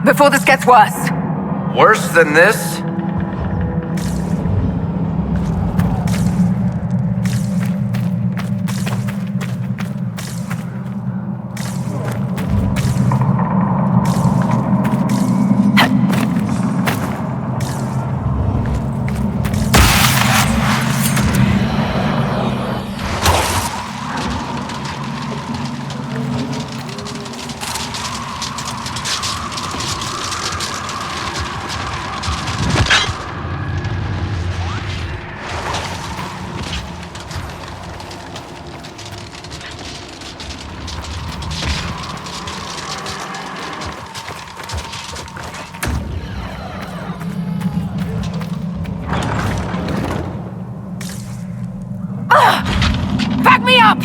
before this gets worse. Worse than this? Back me up!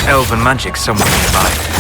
Elven magic somewhere nearby.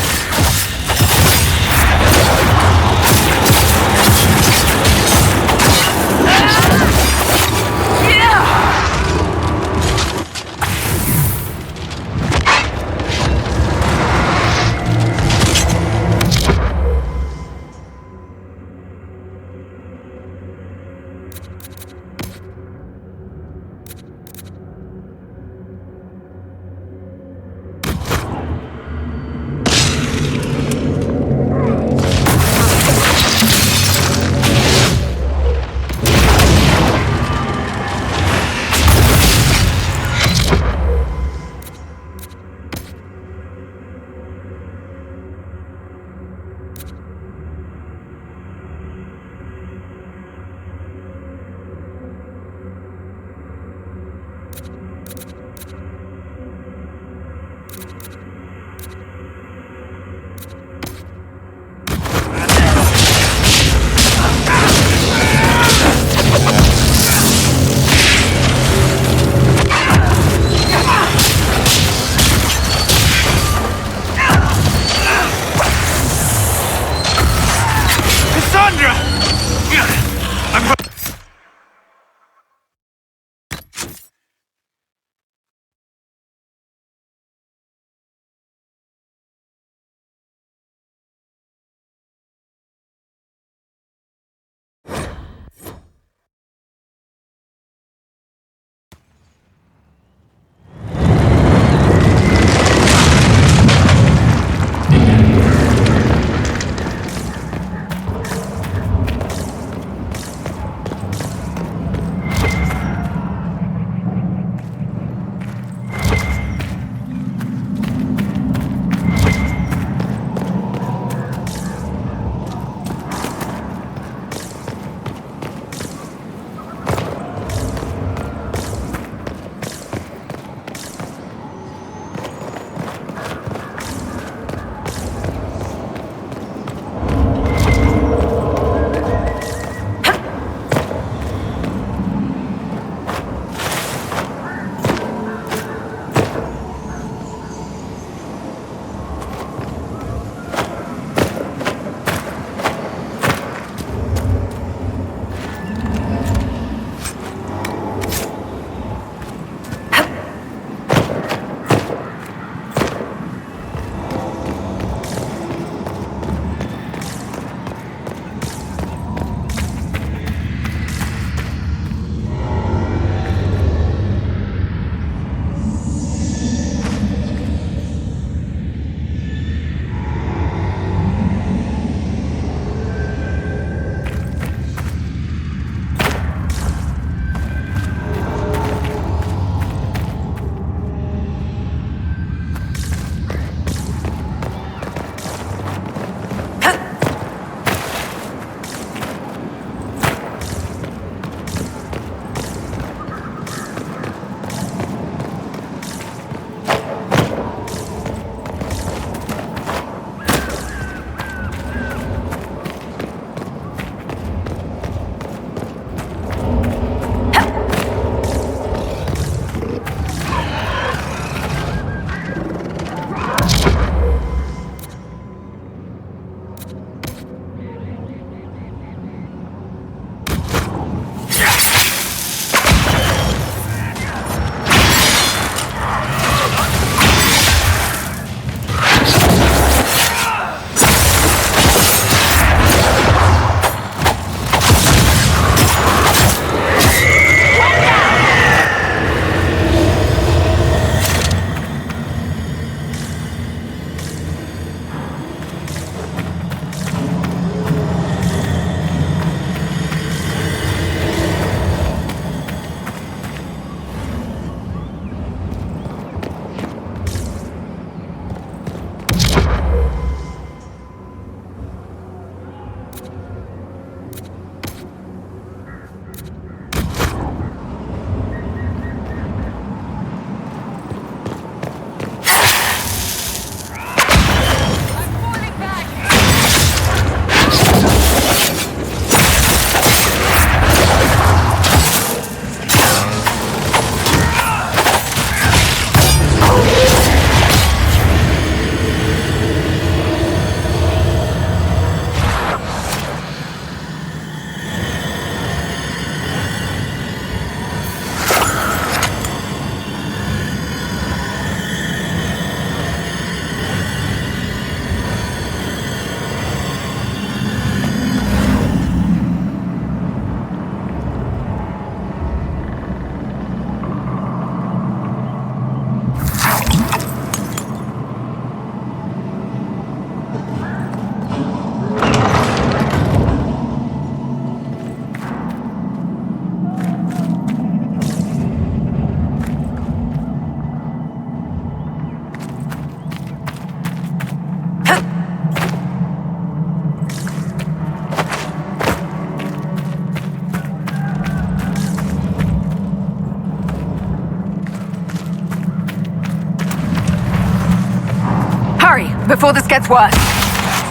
Before this gets worse.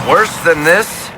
Worse than this?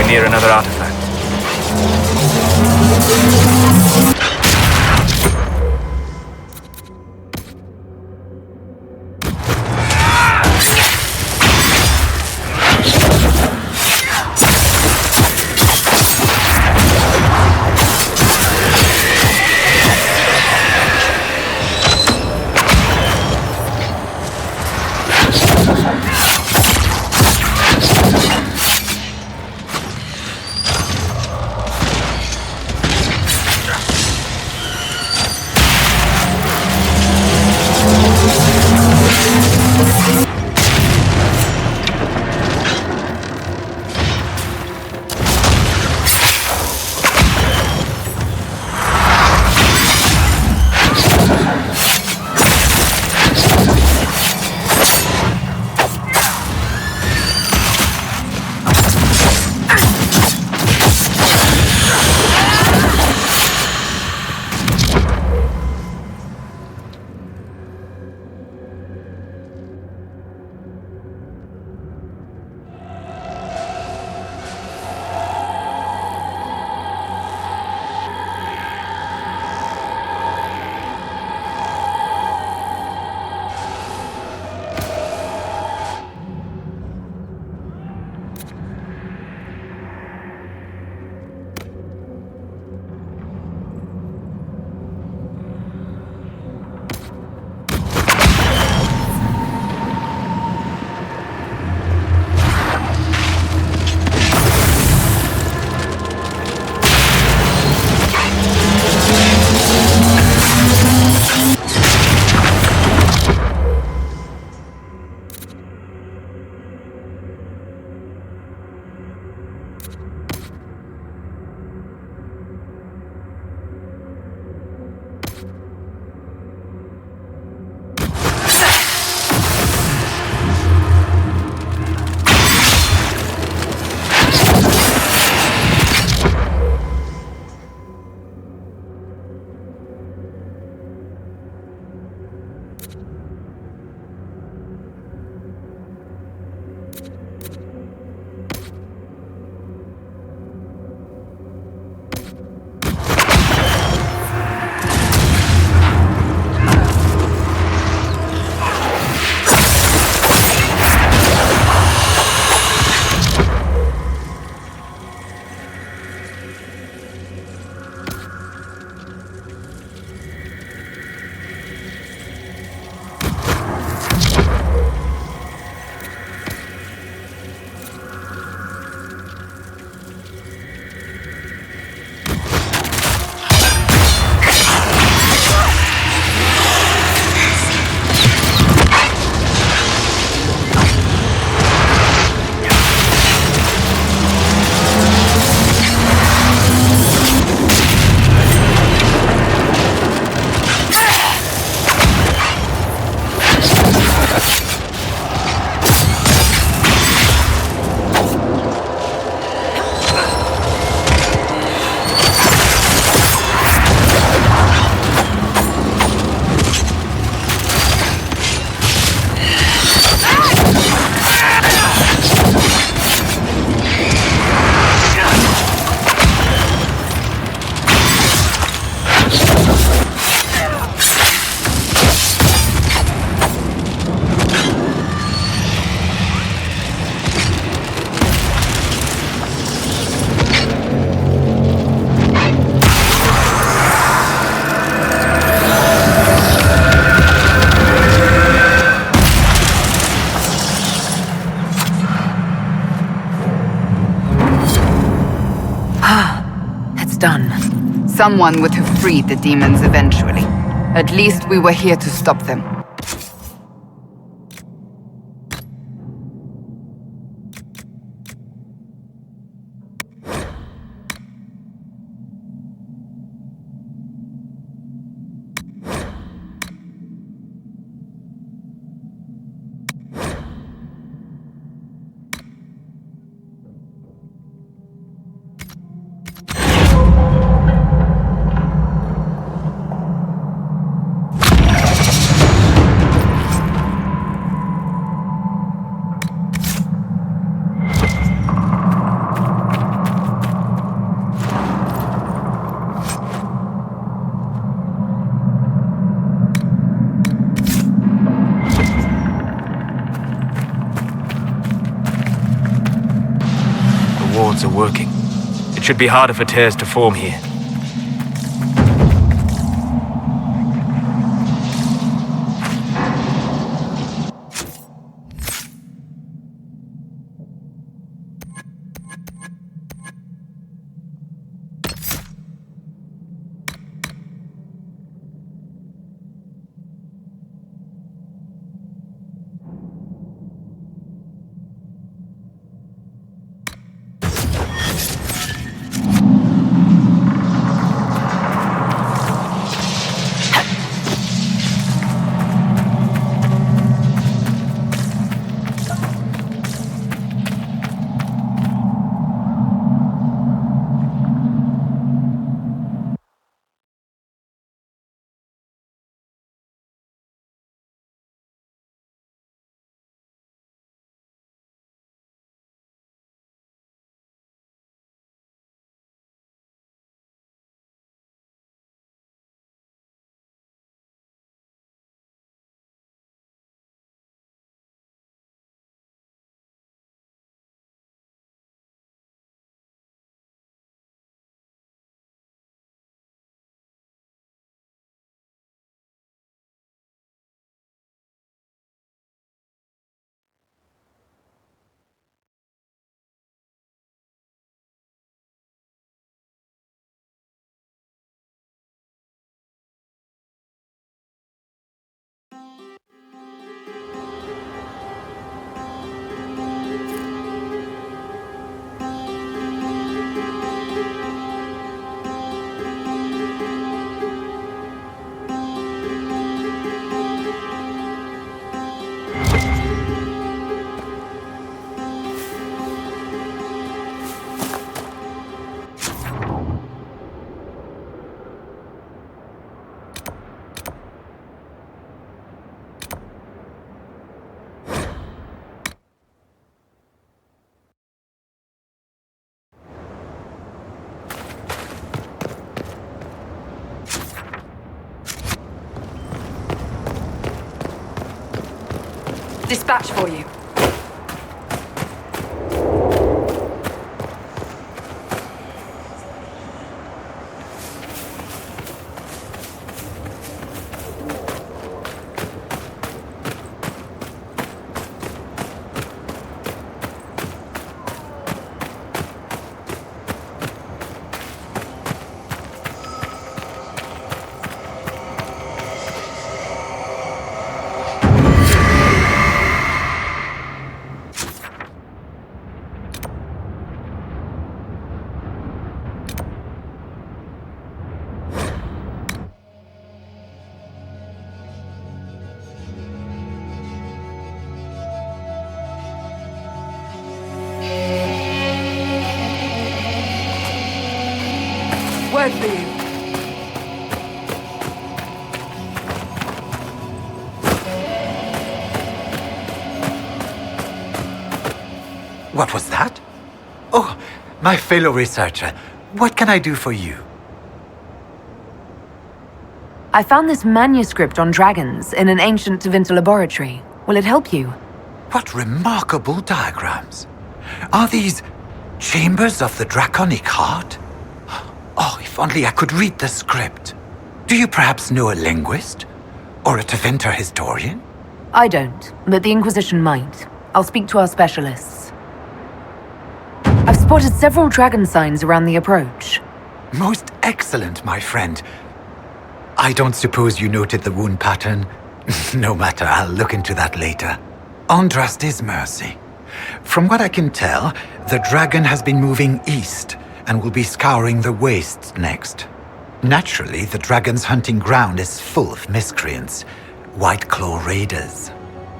Near another artifact. Someone would have freed the demons eventually. At least we were here to stop them. Are working. It should be harder for tears to form here. Dispatch for you. Word for you. What was that? Oh, my fellow researcher. What can I do for you? I found this manuscript on dragons in an ancient Tevinter laboratory. Will it help you? What remarkable diagrams. Are these chambers of the draconic heart? Oh, if only I could read the script. Do you perhaps know a linguist? Or a Tevinter historian? I don't, but the Inquisition might. I'll speak to our specialists. I've spotted several dragon signs around the approach. Most excellent, my friend. I don't suppose you noted the wound pattern? No matter, I'll look into that later. Andraste's mercy. From what I can tell, the dragon has been moving east and will be scouring the wastes next. Naturally, the dragon's hunting ground is full of miscreants, White Claw raiders.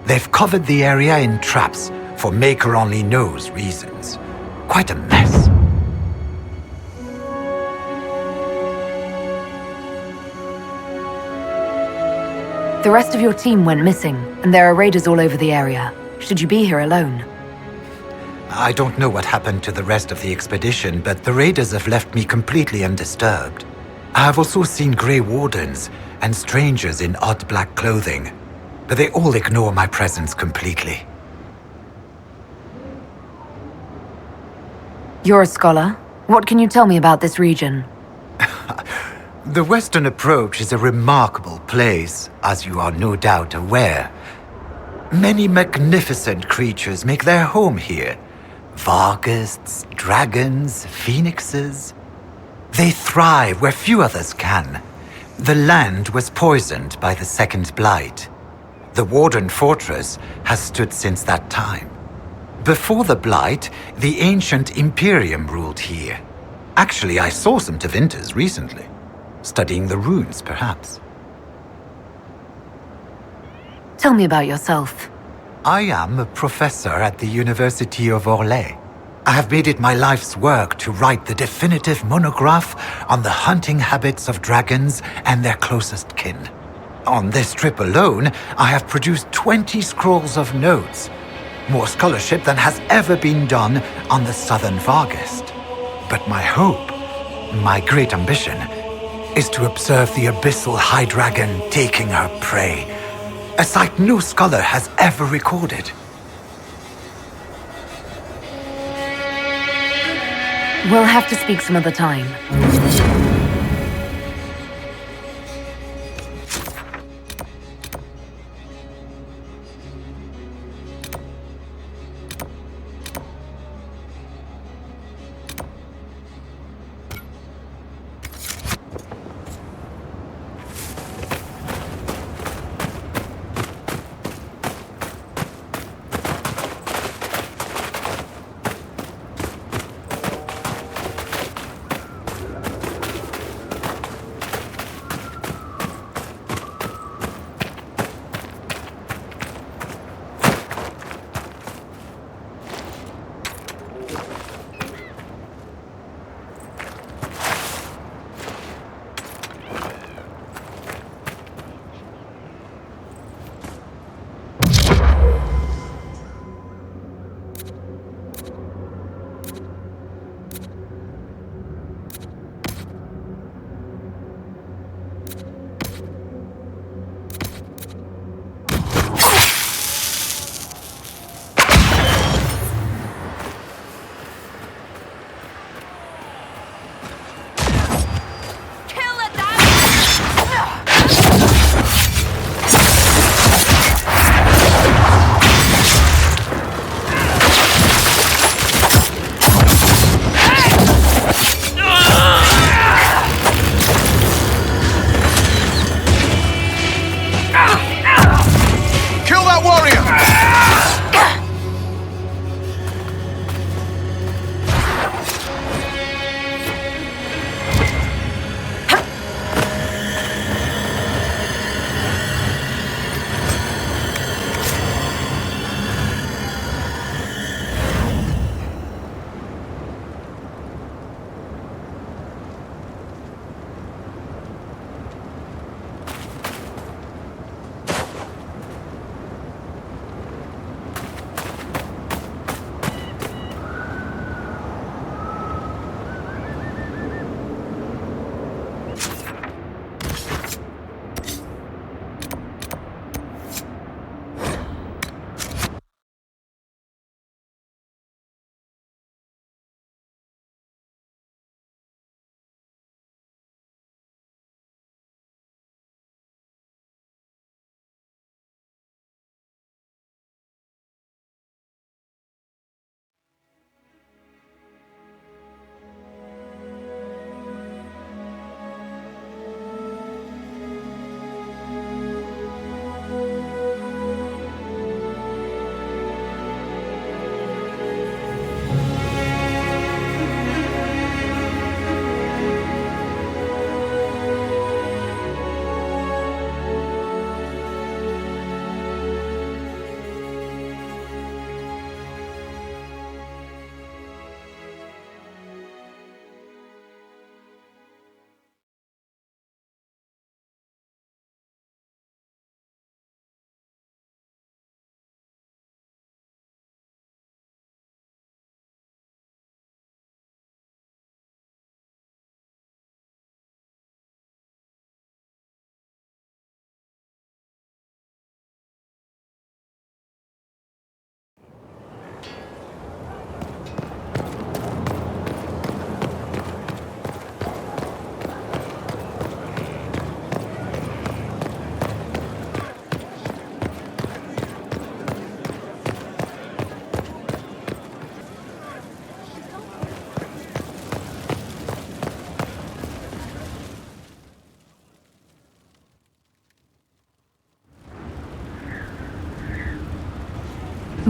They've covered the area in traps for Maker-only-knows reasons. Quite a mess. The rest of your team went missing, and there are raiders all over the area. Should you be here alone? I don't know what happened to the rest of the expedition, but the raiders have left me completely undisturbed. I have also seen Grey Wardens and strangers in odd black clothing, but they all ignore my presence completely. You're a scholar. What can you tell me about this region? The Western Approach is a remarkable place, as you are no doubt aware. Many magnificent creatures make their home here. Varghasts, dragons, phoenixes. They thrive where few others can. The land was poisoned by the Second Blight. The Warden Fortress has stood since that time. Before the Blight, the ancient Imperium ruled here. Actually, I saw some Tevinters recently. Studying the runes, perhaps. Tell me about yourself. I am a professor at the University of Orlais. I have made it my life's work to write the definitive monograph on the hunting habits of dragons and their closest kin. On this trip alone, I have produced 20 scrolls of notes. More scholarship than has ever been done on the Southern Varghast. But my hope, my great ambition, is to observe the abyssal high dragon taking her prey. A sight no scholar has ever recorded. We'll have to speak some other time.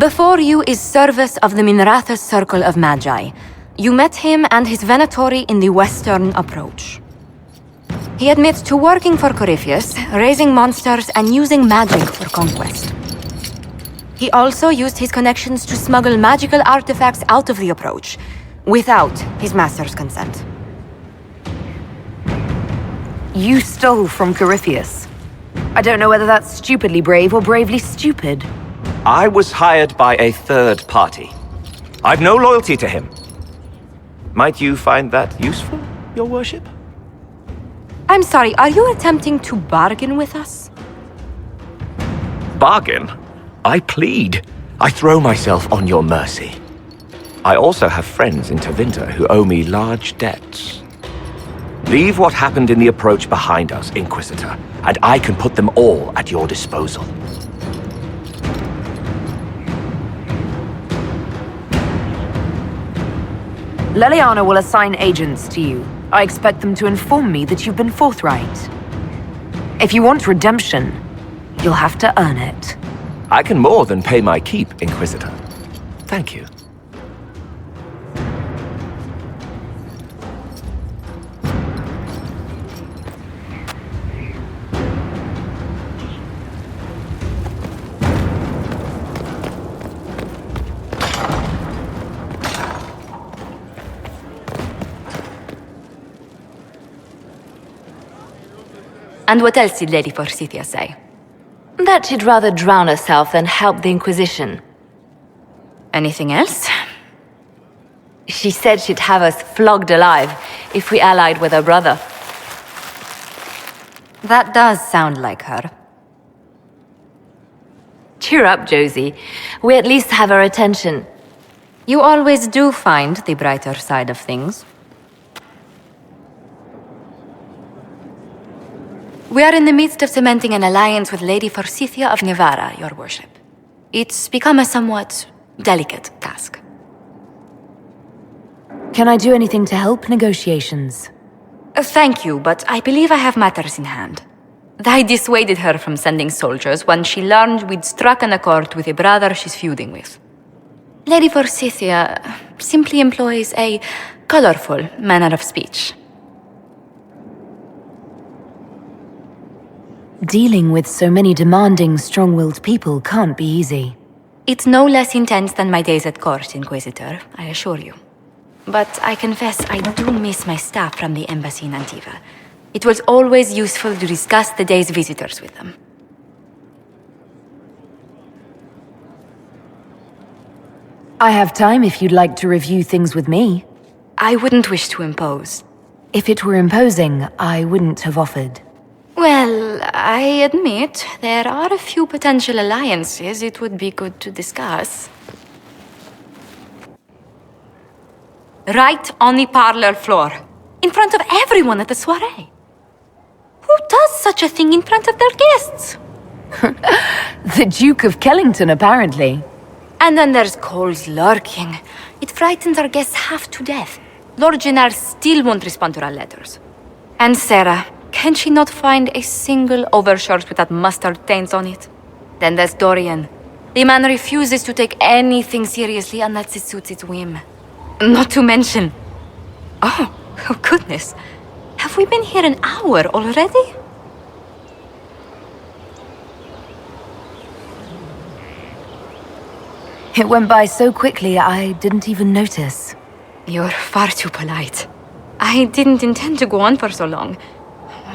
Before you is Service of the Minratha's Circle of Magi. You met him and his Venatori in the Western Approach. He admits to working for Corypheus, raising monsters, and using magic for conquest. He also used his connections to smuggle magical artifacts out of the Approach, without his master's consent. You stole from Corypheus. I don't know whether that's stupidly brave or bravely stupid. I was hired by a third party. I've no loyalty to him. Might you find that useful, your worship? I'm sorry, are you attempting to bargain with us? Bargain? I plead. I throw myself on your mercy. I also have friends in Tevinter who owe me large debts. Leave what happened in the Approach behind us, Inquisitor, and I can put them all at your disposal. Leliana will assign agents to you. I expect them to inform me that you've been forthright. If you want redemption, you'll have to earn it. I can more than pay my keep, Inquisitor. Thank you. And what else did Lady Forsythia say? That she'd rather drown herself than help the Inquisition. Anything else? She said she'd have us flogged alive if we allied with her brother. That does sound like her. Cheer up, Josie. We at least have her attention. You always do find the brighter side of things. We are in the midst of cementing an alliance with Lady Forsythia of Nevara, your worship. It's become a somewhat delicate task. Can I do anything to help negotiations? Thank you, but I believe I have matters in hand. I dissuaded her from sending soldiers when she learned we'd struck an accord with a brother she's feuding with. Lady Forsythia simply employs a colorful manner of speech. Dealing with so many demanding, strong-willed people can't be easy. It's no less intense than my days at court, Inquisitor, I assure you. But I confess I do miss my staff from the embassy in Antiva. It was always useful to discuss the day's visitors with them. I have time if you'd like to review things with me. I wouldn't wish to impose. If it were imposing, I wouldn't have offered. Well, I admit there are a few potential alliances it would be good to discuss. Right on the parlor floor, in front of everyone at the soiree. Who does such a thing in front of their guests? The Duke of Kellington, apparently. And then there's Cole's lurking. It frightens our guests half to death. Lord Gennard still won't respond to our letters. And Sarah, can she not find a single overshirt with that mustard taint on it? Then there's Dorian. The man refuses to take anything seriously unless it suits its whim. Not to mention... Oh goodness. Have we been here an hour already? It went by so quickly, I didn't even notice. You're far too polite. I didn't intend to go on for so long.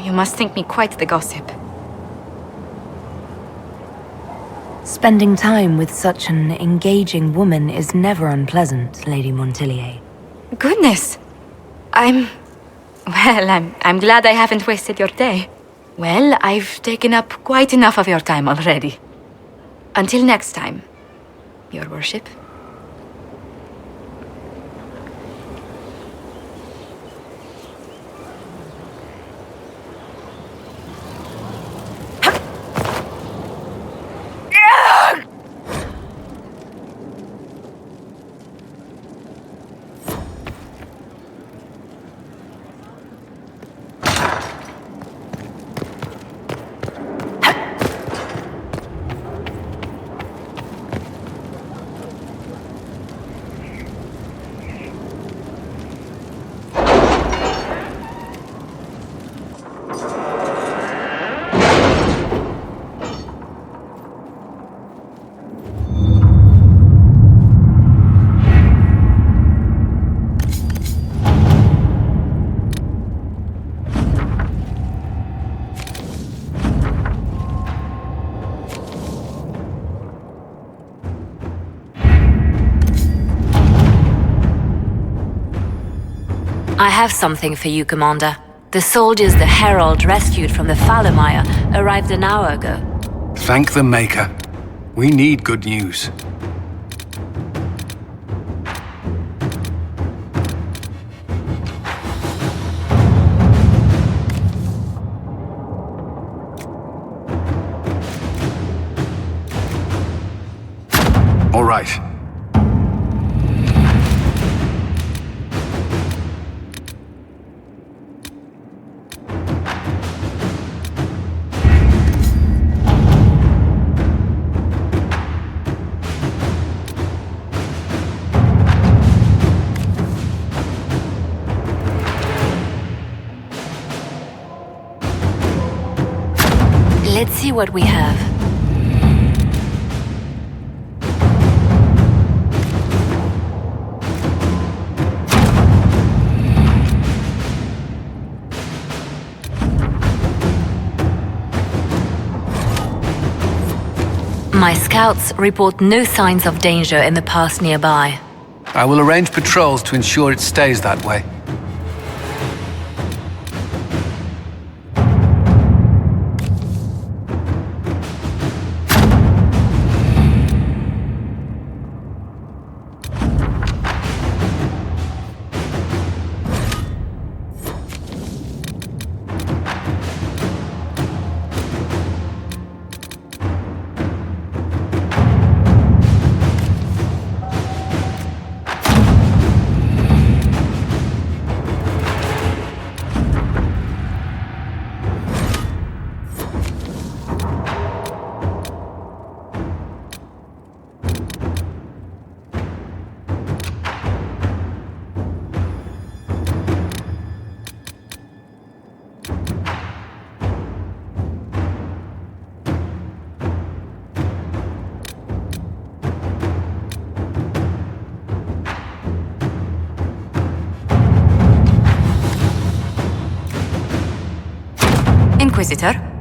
You must think me quite the gossip. Spending time with such an engaging woman is never unpleasant, Lady Montillier. Goodness! I'm glad I haven't wasted your day. Well, I've taken up quite enough of your time already. Until next time, your worship. I have something for you, Commander. The soldiers the Herald rescued from the Fallermire arrived an hour ago. Thank the Maker. We need good news. All right. Let's see what we have. My scouts report no signs of danger in the pass nearby. I will arrange patrols to ensure it stays that way. Inquisitor?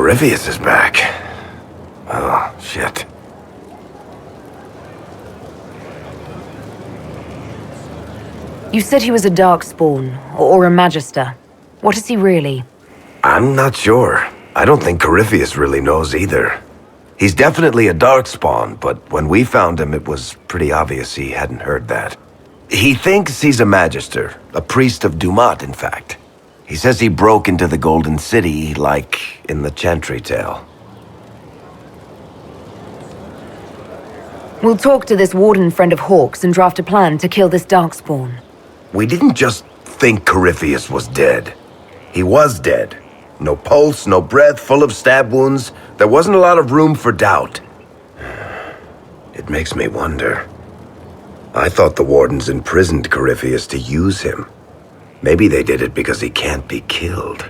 Corypheus is back. Oh, shit. You said he was a Darkspawn, or a Magister. What is he really? I'm not sure. I don't think Corypheus really knows either. He's definitely a Darkspawn, but when we found him, it was pretty obvious he hadn't heard that. He thinks he's a Magister, a priest of Dumat, in fact. He says he broke into the Golden City, like in the Chantry tale. We'll talk to this warden friend of Hawk's and draft a plan to kill this Darkspawn. We didn't just think Corypheus was dead. He was dead. No pulse, no breath, full of stab wounds. There wasn't a lot of room for doubt. It makes me wonder. I thought the wardens imprisoned Corypheus to use him. Maybe they did it because he can't be killed.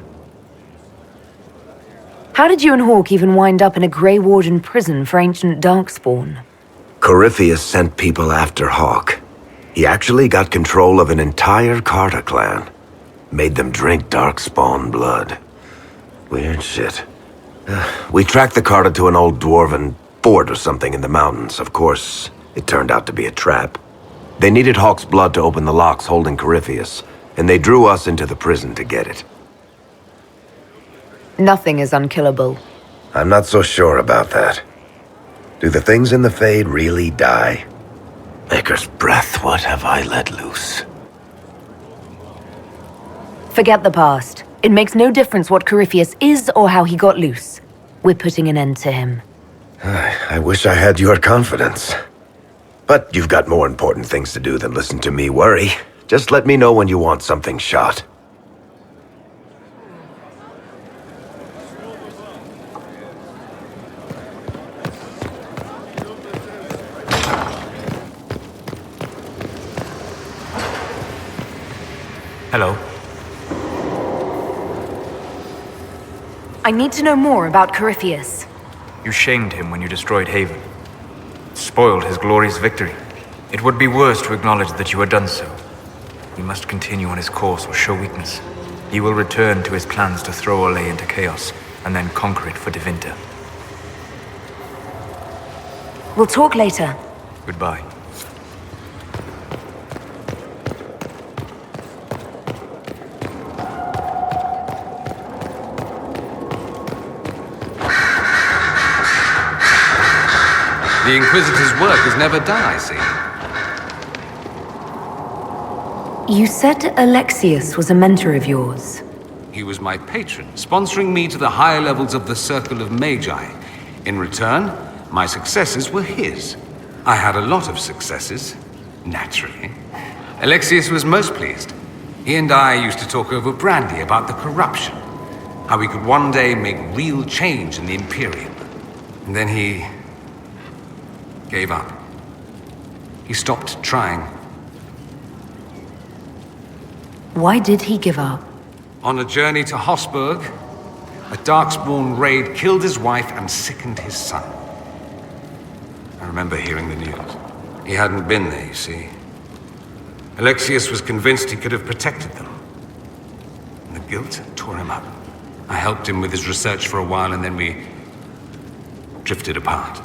How did you and Hawk even wind up in a Grey Warden prison for ancient Darkspawn? Corypheus sent people after Hawk. He actually got control of an entire Carta clan. Made them drink Darkspawn blood. Weird shit. We tracked the Carta to an old dwarven fort or something in the mountains. Of course, it turned out to be a trap. They needed Hawk's blood to open the locks holding Corypheus, and they drew us into the prison to get it. Nothing is unkillable. I'm not so sure about that. Do the things in the Fade really die? Maker's breath, what have I let loose? Forget the past. It makes no difference what Corypheus is or how he got loose. We're putting an end to him. I wish I had your confidence. But you've got more important things to do than listen to me worry. Just let me know when you want something shot. Hello. I need to know more about Corypheus. You shamed him when you destroyed Haven. Spoiled his glorious victory. It would be worse to acknowledge that you had done so. He must continue on his course or show weakness. He will return to his plans to throw Olay into chaos, and then conquer it for Devinter. We'll talk later. Goodbye. The Inquisitor's work is never done, I see. You said Alexius was a mentor of yours. He was my patron, sponsoring me to the higher levels of the Circle of Magi. In return, my successes were his. I had a lot of successes, naturally. Alexius was most pleased. He and I used to talk over brandy about the corruption, how we could one day make real change in the Imperium. And then he gave up. He stopped trying. Why did he give up? On a journey to Hossberg, a Darkspawn raid killed his wife and sickened his son. I remember hearing the news. He hadn't been there, you see. Alexius was convinced he could have protected them. And the guilt tore him up. I helped him with his research for a while, and then we drifted apart.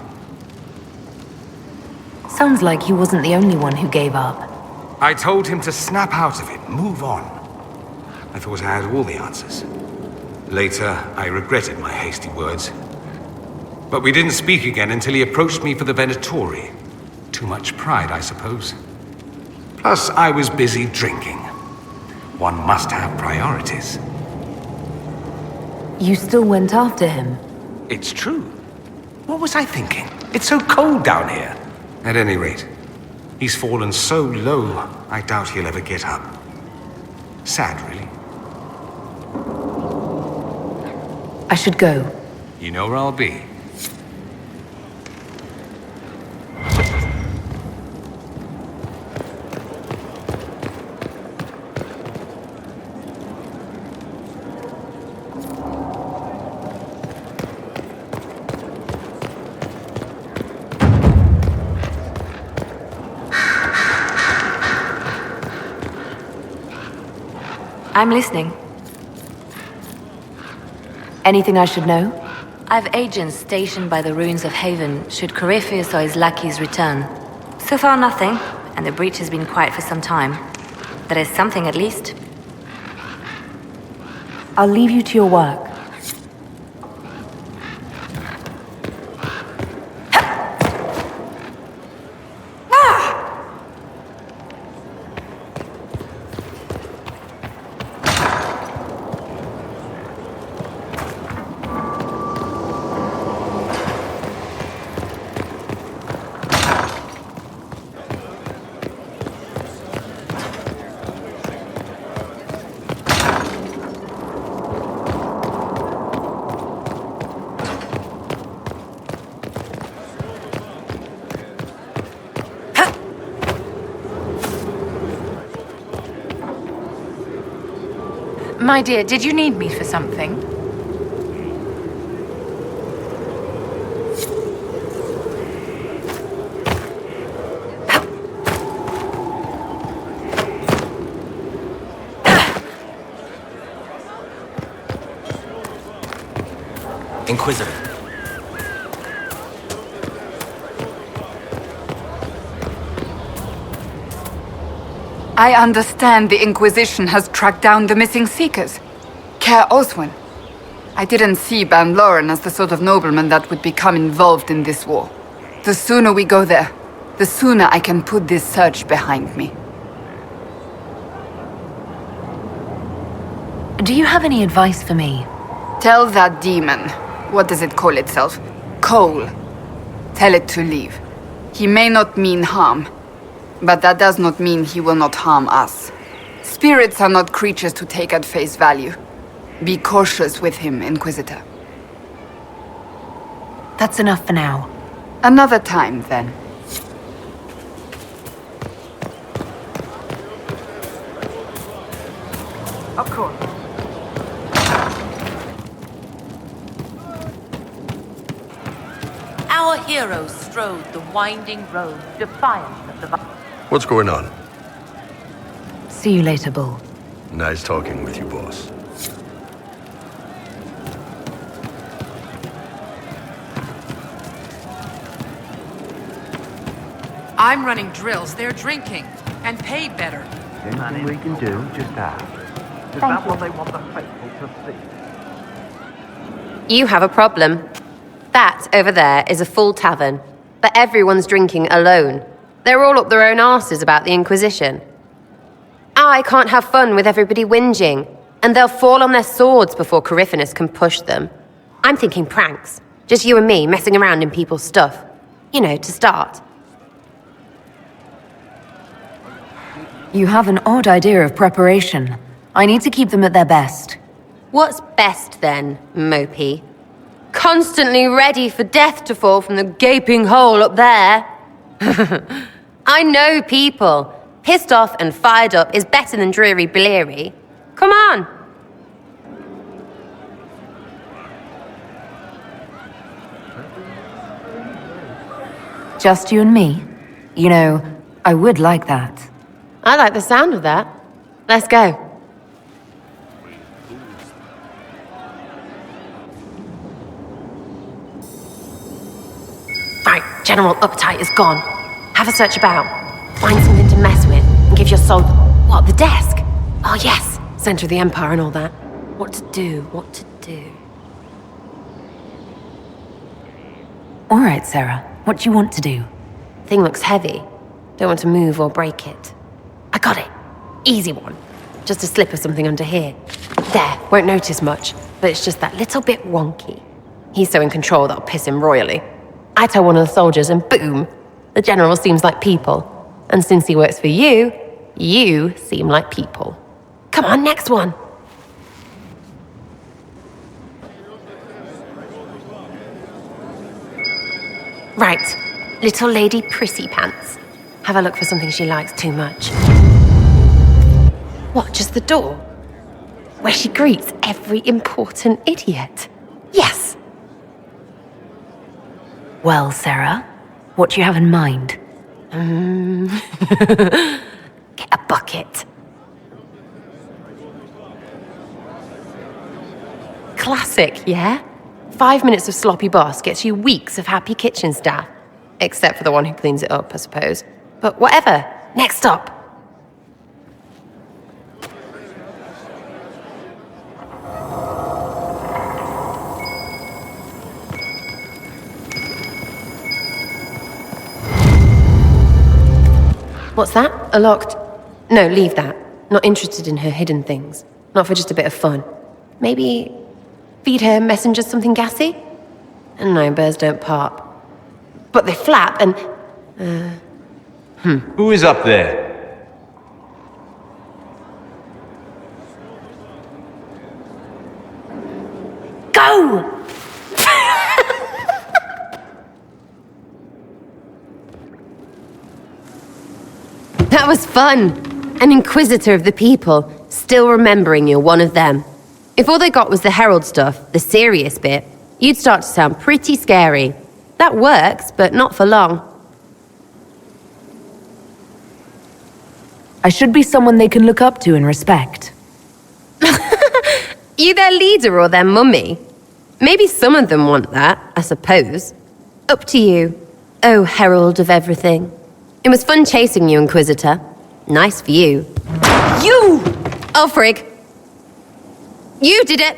Sounds like he wasn't the only one who gave up. I told him to snap out of it, move on. I thought I had all the answers. Later, I regretted my hasty words. But we didn't speak again until he approached me for the Venatori. Too much pride, I suppose. Plus, I was busy drinking. One must have priorities. You still went after him? It's true. What was I thinking? It's so cold down here. At any rate, he's fallen so low, I doubt he'll ever get up. Sad, really. I should go. You know where I'll be. I'm listening. Anything I should know? I've agents stationed by the ruins of Haven should Corypheus or his lackeys return. So far nothing, and the breach has been quiet for some time. There is something at least. I'll leave you to your work. My dear, did you need me for something? Inquisitor. I understand the Inquisition has tracked down the missing Seekers. Care Oswin. I didn't see Ban Loren as the sort of nobleman that would become involved in this war. The sooner we go there, the sooner I can put this search behind me. Do you have any advice for me? Tell that demon, what does it call itself? Cole. Tell it to leave. He may not mean harm, but that does not mean he will not harm us. Spirits are not creatures to take at face value. Be cautious with him, Inquisitor. That's enough for now. Another time, then. Of course. Our heroes strode the winding road, defiant of the... What's going on? See you later, Bull. Nice talking with you, boss. I'm running drills, they're drinking, and paid better. Anything we can do, just ask. Is that what they want the faithful to see? You have a problem. That over there is a full tavern, but everyone's drinking alone. They're all up their own arses about the Inquisition. I can't have fun with everybody whinging, and they'll fall on their swords before Corypheus can push them. I'm thinking pranks. Just you and me messing around in people's stuff. You know, to start. You have an odd idea of preparation. I need to keep them at their best. What's best then, Mopey? Constantly ready for death to fall from the gaping hole up there. I know people. Pissed off and fired up is better than dreary bleary. Come on. Just you and me? You know, I would like that. I like the sound of that. Let's go. Right, general uptight is gone. Have a search about. Find something to mess with and give your soul... What, the desk? Oh yes, center of the Empire and all that. What to do, what to do. All right, Sarah. What do you want to do? Thing looks heavy. Don't want to move or break it. I got it. Easy one. Just a slip of something under here. There, won't notice much, but it's just that little bit wonky. He's so in control that'll piss him royally. I tell one of the soldiers and boom, the general seems like people. And since he works for you, you seem like people. Come on, next one. Right, little lady prissy pants. Have a look for something she likes too much. What, just the door? Where she greets every important idiot. Yes! Well, Sarah, what do you have in mind? Get a bucket. Classic, yeah? 5 minutes of sloppy boss gets you weeks of happy kitchen staff. Except for the one who cleans it up, I suppose. But whatever. Next up. What's that? A locked... No, leave that. Not interested in her hidden things. Not for just a bit of fun. Maybe... feed her messengers something gassy? No, birds don't pop. But they flap and... Who is up there? Go! That was fun. An inquisitor of the people, still remembering you're one of them. If all they got was the herald stuff, the serious bit, you'd start to sound pretty scary. That works, but not for long. I should be someone they can look up to and respect. You their leader or their mummy? Maybe some of them want that, I suppose. Up to you, oh herald of everything. It was fun chasing you, Inquisitor. Nice for you. You! Oh, frig. You did it!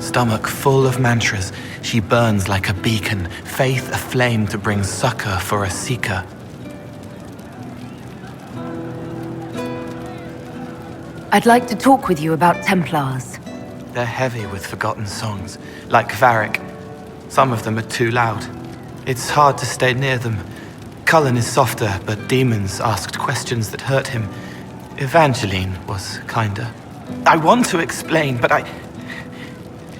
Stomach full of mantras, she burns like a beacon, faith aflame to bring succor for a seeker. I'd like to talk with you about Templars. They're heavy with forgotten songs, like Varric. Some of them are too loud. It's hard to stay near them. Cullen is softer, but demons asked questions that hurt him. Evangeline was kinder. I want to explain, but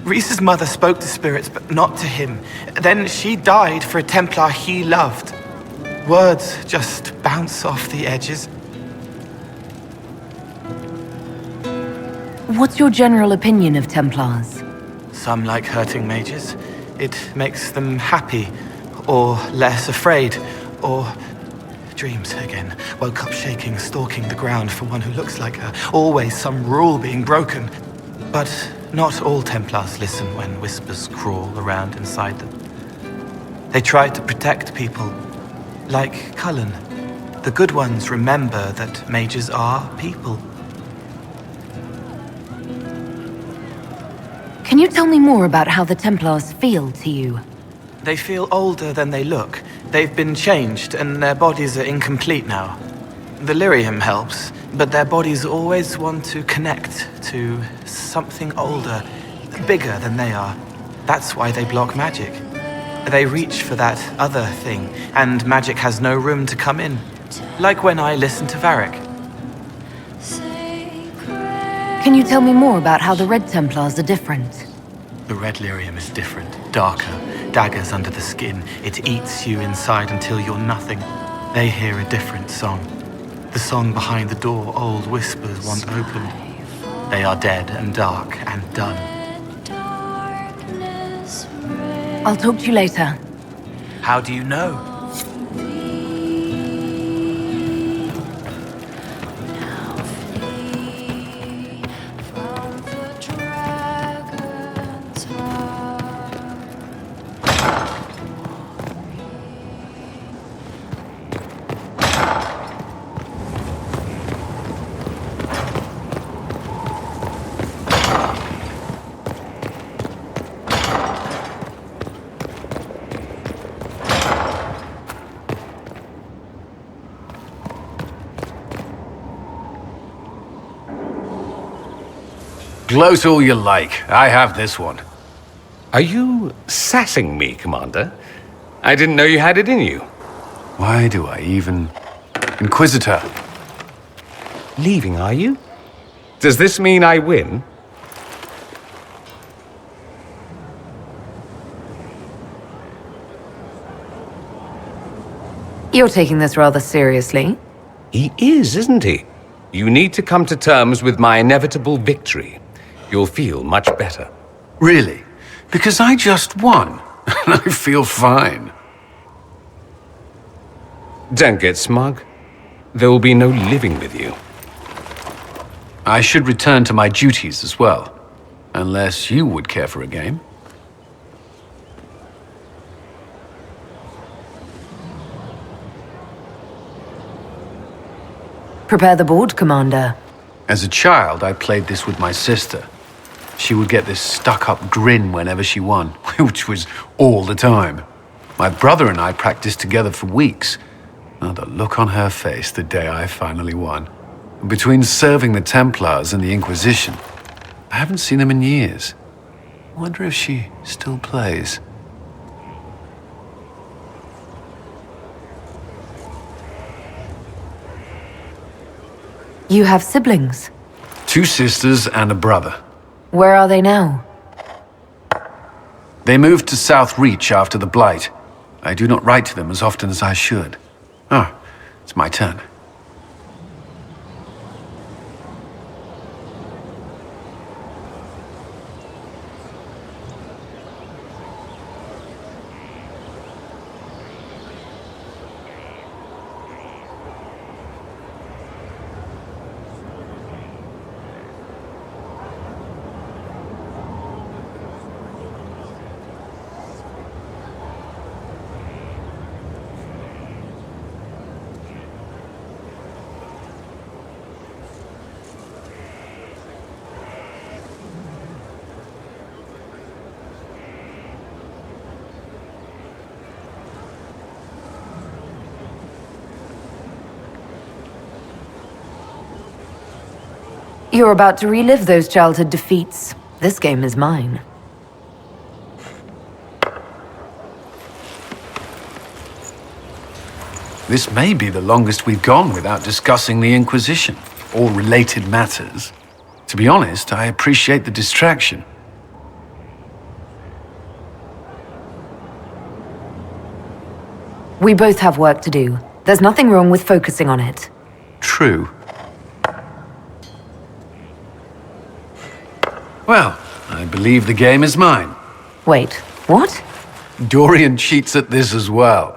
Reese's mother spoke to spirits, but not to him. Then she died for a Templar he loved. Words just bounce off the edges. What's your general opinion of Templars? Some like hurting mages. It makes them happy, or less afraid, or... Dreams again. Woke up shaking, stalking the ground for one who looks like her. Always some rule being broken. But not all Templars listen when whispers crawl around inside them. They try to protect people, like Cullen. The good ones remember that mages are people. Can you tell me more about how the Templars feel to you? They feel older than they look. They've been changed, and their bodies are incomplete now. The lyrium helps, but their bodies always want to connect to something older, bigger than they are. That's why they block magic. They reach for that other thing, and magic has no room to come in. Like when I listen to Varric. Can you tell me more about how the Red Templars are different? The red lyrium is different, darker, daggers under the skin. It eats you inside until you're nothing. They hear a different song. The song behind the door old whispers want opened. They are dead and dark and done. I'll talk to you later. How do you know? Gloat all you like. I have this one. Are you sassing me, Commander? I didn't know you had it in you. Why do I even... Inquisitor. Leaving, are you? Does this mean I win? You're taking this rather seriously. He is, isn't he? You need to come to terms with my inevitable victory. You'll feel much better. Really? Because I just won, and I feel fine. Don't get smug. There will be no living with you. I should return to my duties as well. Unless you would care for a game. Prepare the board, Commander. As a child, I played this with my sister. She would get this stuck-up grin whenever she won, which was all the time. My brother and I practiced together for weeks. Oh, the look on her face the day I finally won. Between serving the Templars and the Inquisition, I haven't seen them in years. I wonder if she still plays. You have siblings? 2 sisters and a brother. Where are they now? They moved to South Reach after the Blight. I do not write to them as often as I should. Ah, it's my turn. You're about to relive those childhood defeats. This game is mine. This may be the longest we've gone without discussing the Inquisition, or related matters. To be honest, I appreciate the distraction. We both have work to do. There's nothing wrong with focusing on it. True. Well, I believe the game is mine. Wait, what? Dorian cheats at this as well.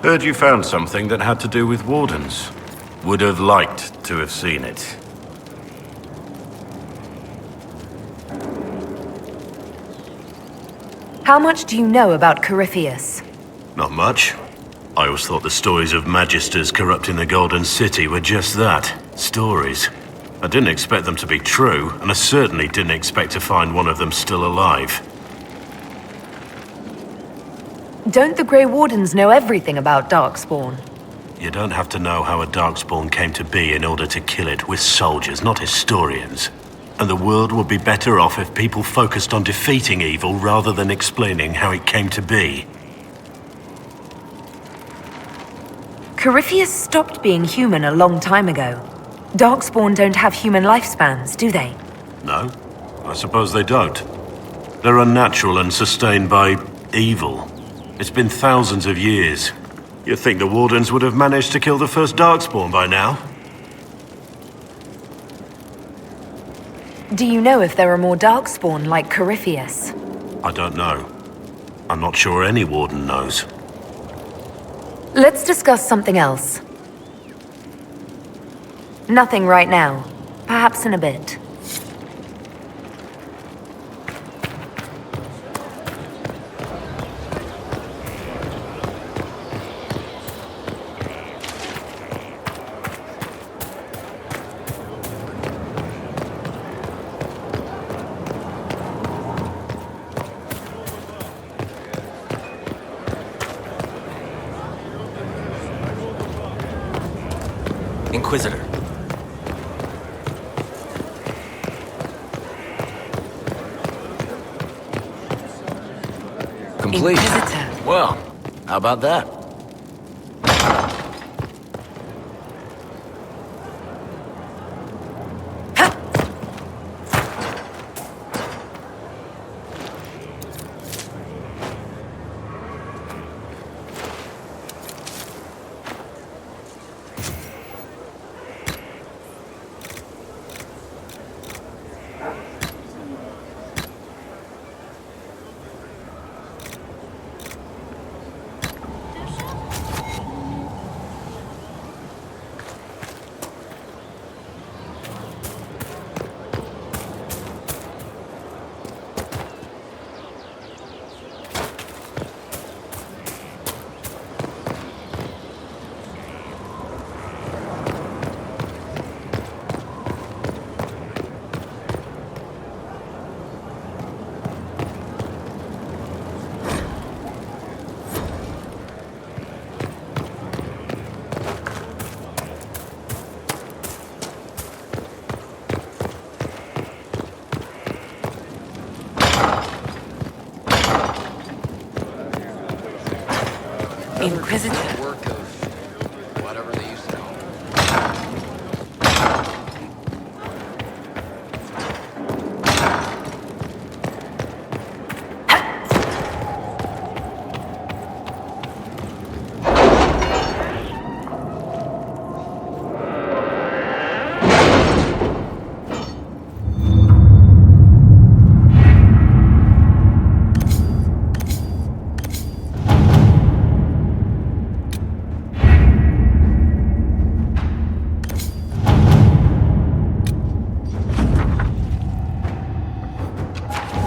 Heard you found something that had to do with wardens. Would have liked to have seen it. How much do you know about Corypheus? Not much. I always thought the stories of magisters corrupting the Golden City were just that, stories. I didn't expect them to be true, and I certainly didn't expect to find one of them still alive. Don't the Grey Wardens know everything about Darkspawn? You don't have to know how a Darkspawn came to be in order to kill it. We're soldiers, not historians. And the world would be better off if people focused on defeating evil rather than explaining how it came to be. Corypheus stopped being human a long time ago. Darkspawn don't have human lifespans, do they? No, I suppose they don't. They're unnatural and sustained by evil. It's been thousands of years. You'd think the Wardens would have managed to kill the first Darkspawn by now. Do you know if there are more Darkspawn like Corypheus? I don't know. I'm not sure any Warden knows. Let's discuss something else. Nothing right now. Perhaps in a bit. Inquisitor. Complete. Inquisitor. Well, how about that? Inquisitor. Work of whatever they used to call it.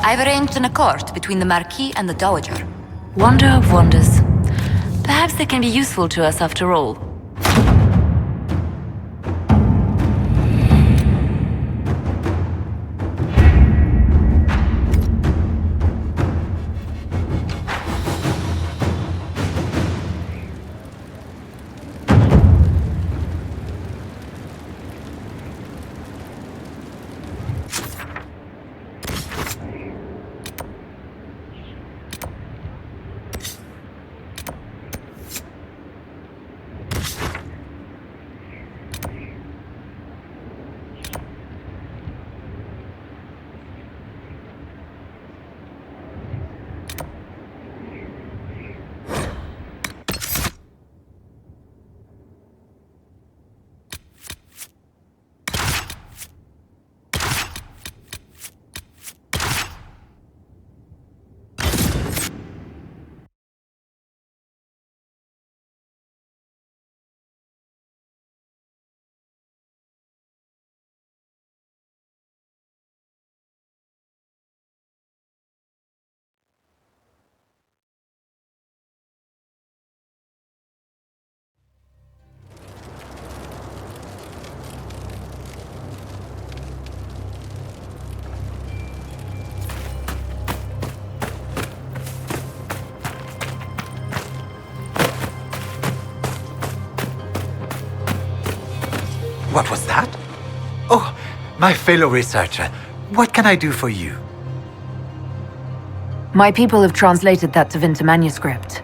I've arranged an accord between the Marquis and the Dowager. Wonder of wonders. Perhaps they can be useful to us after all. What was that? Oh, my fellow researcher. What can I do for you? My people have translated that Tevinter manuscript.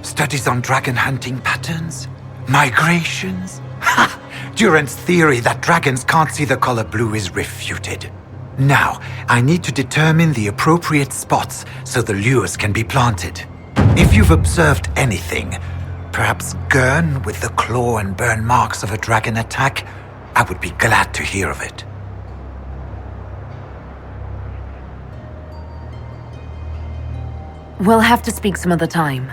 Studies on dragon hunting patterns? Migrations? Ha! Durant's theory that dragons can't see the color blue is refuted. Now, I need to determine the appropriate spots so the lures can be planted. If you've observed anything, perhaps Gurn with the claw and burn marks of a dragon attack, I would be glad to hear of it. We'll have to speak some other time.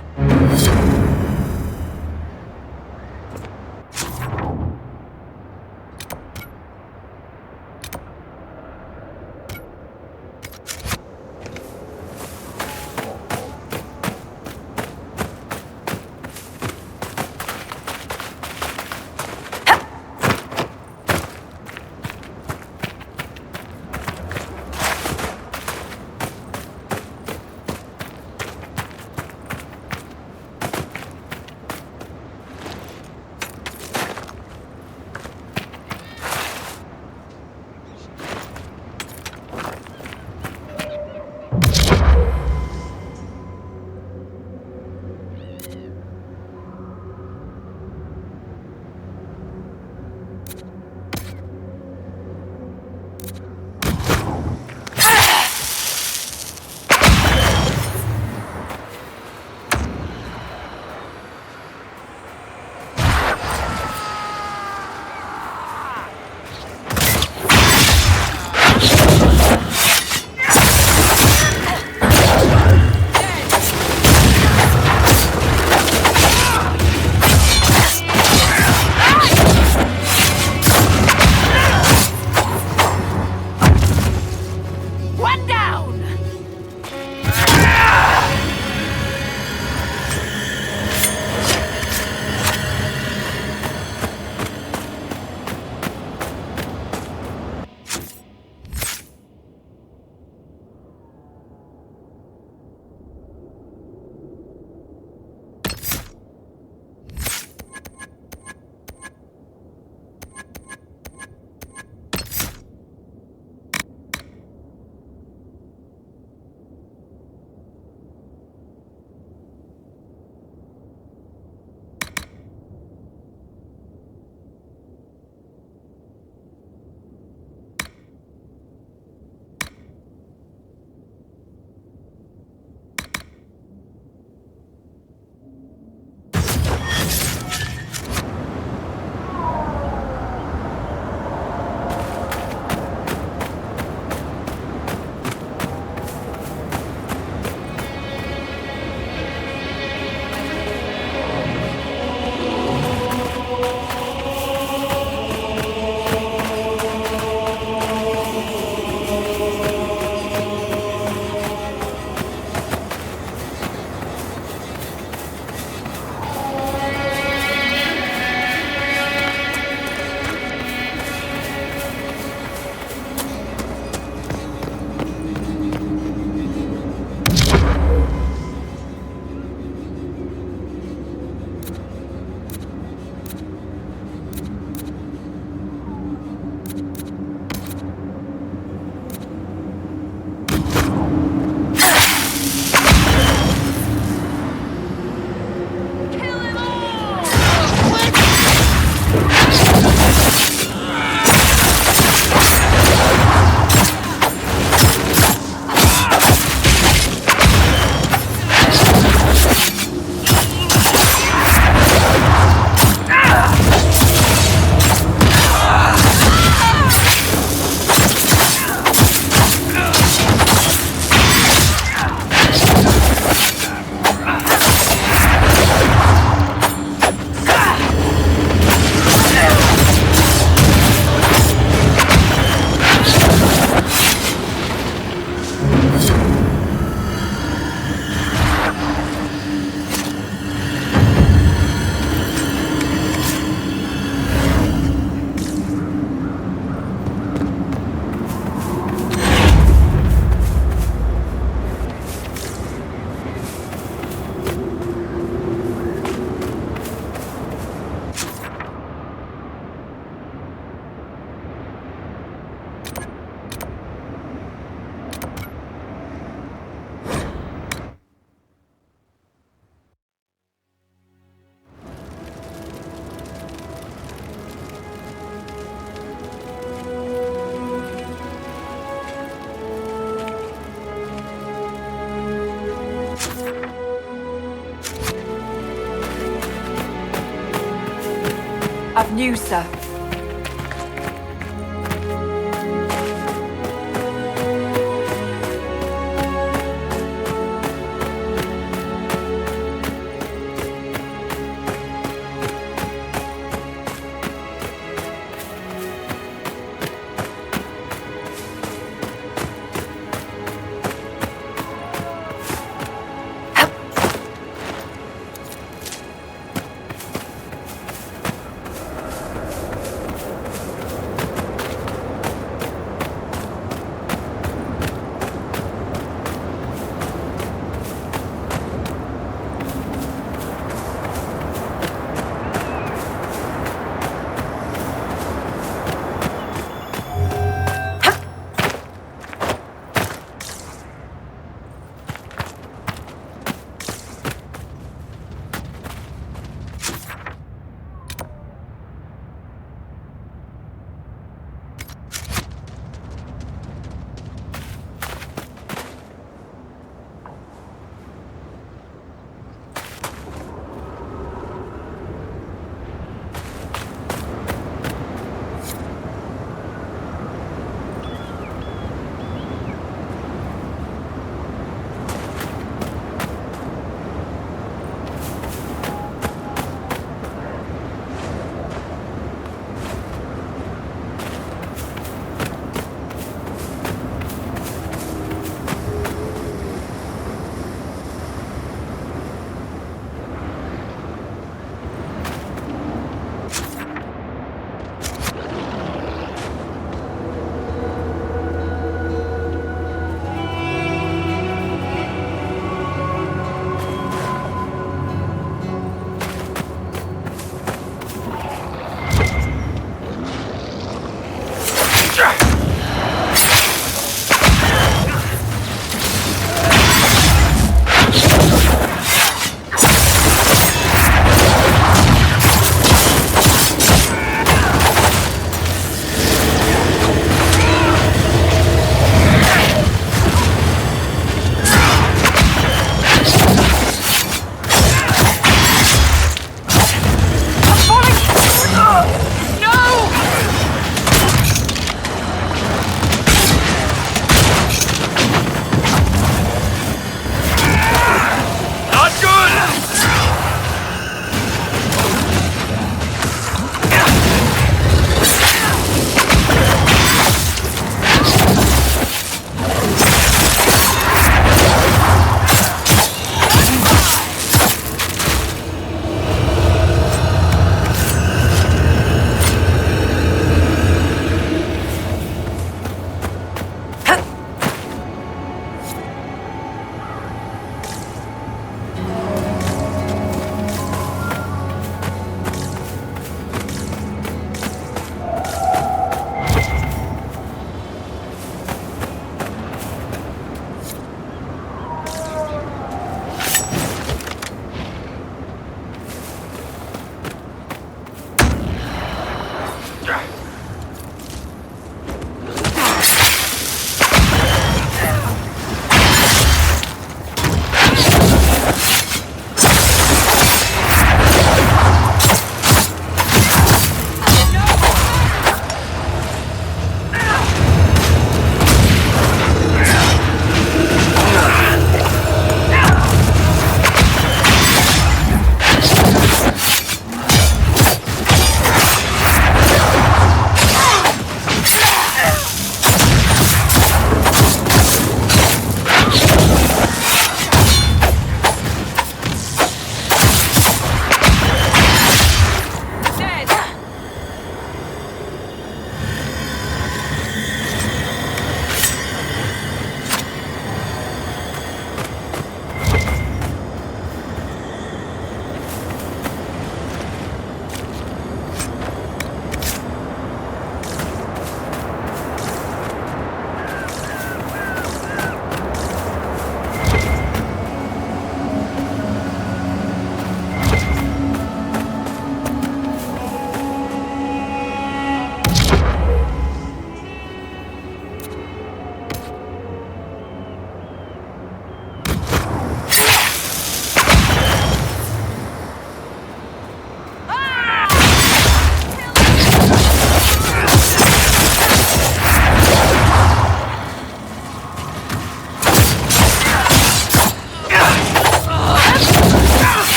I've news, sir.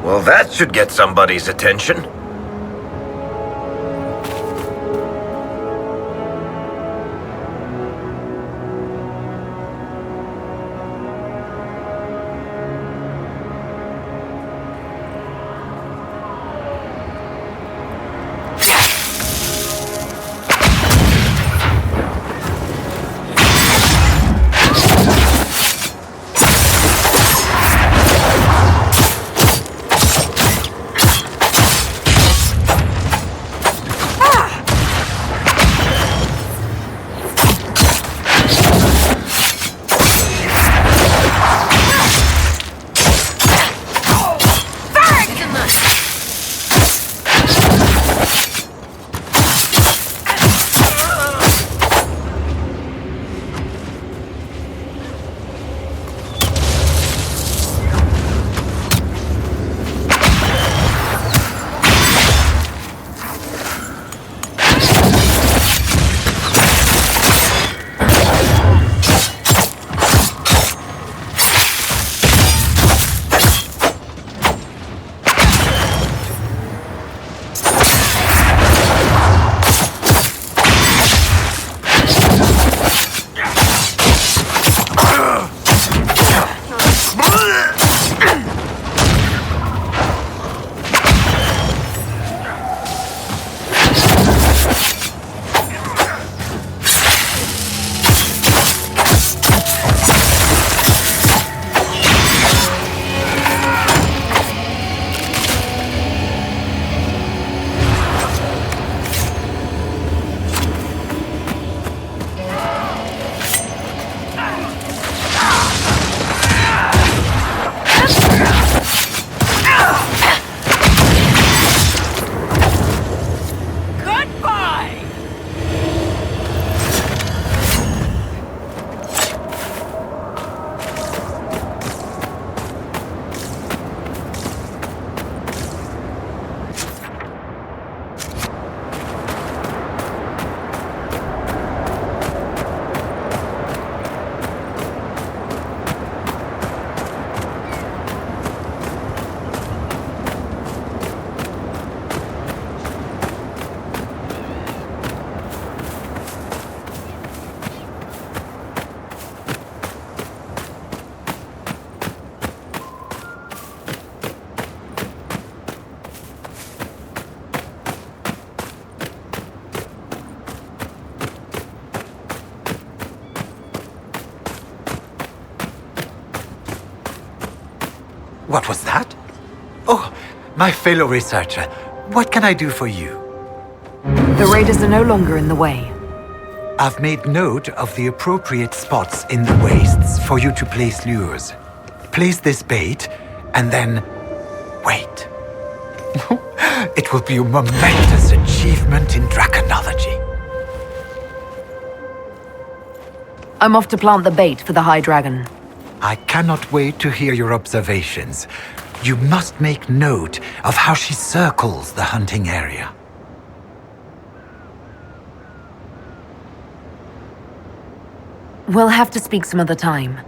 Well, that should get somebody's attention. What was that? Oh, my fellow researcher. What can I do for you? The raiders are no longer in the way. I've made note of the appropriate spots in the wastes for you to place lures. Place this bait, and then wait. It will be a momentous achievement in draconology. I'm off to plant the bait for the High Dragon. I cannot wait to hear your observations. You must make note of how she circles the hunting area. We'll have to speak some other time.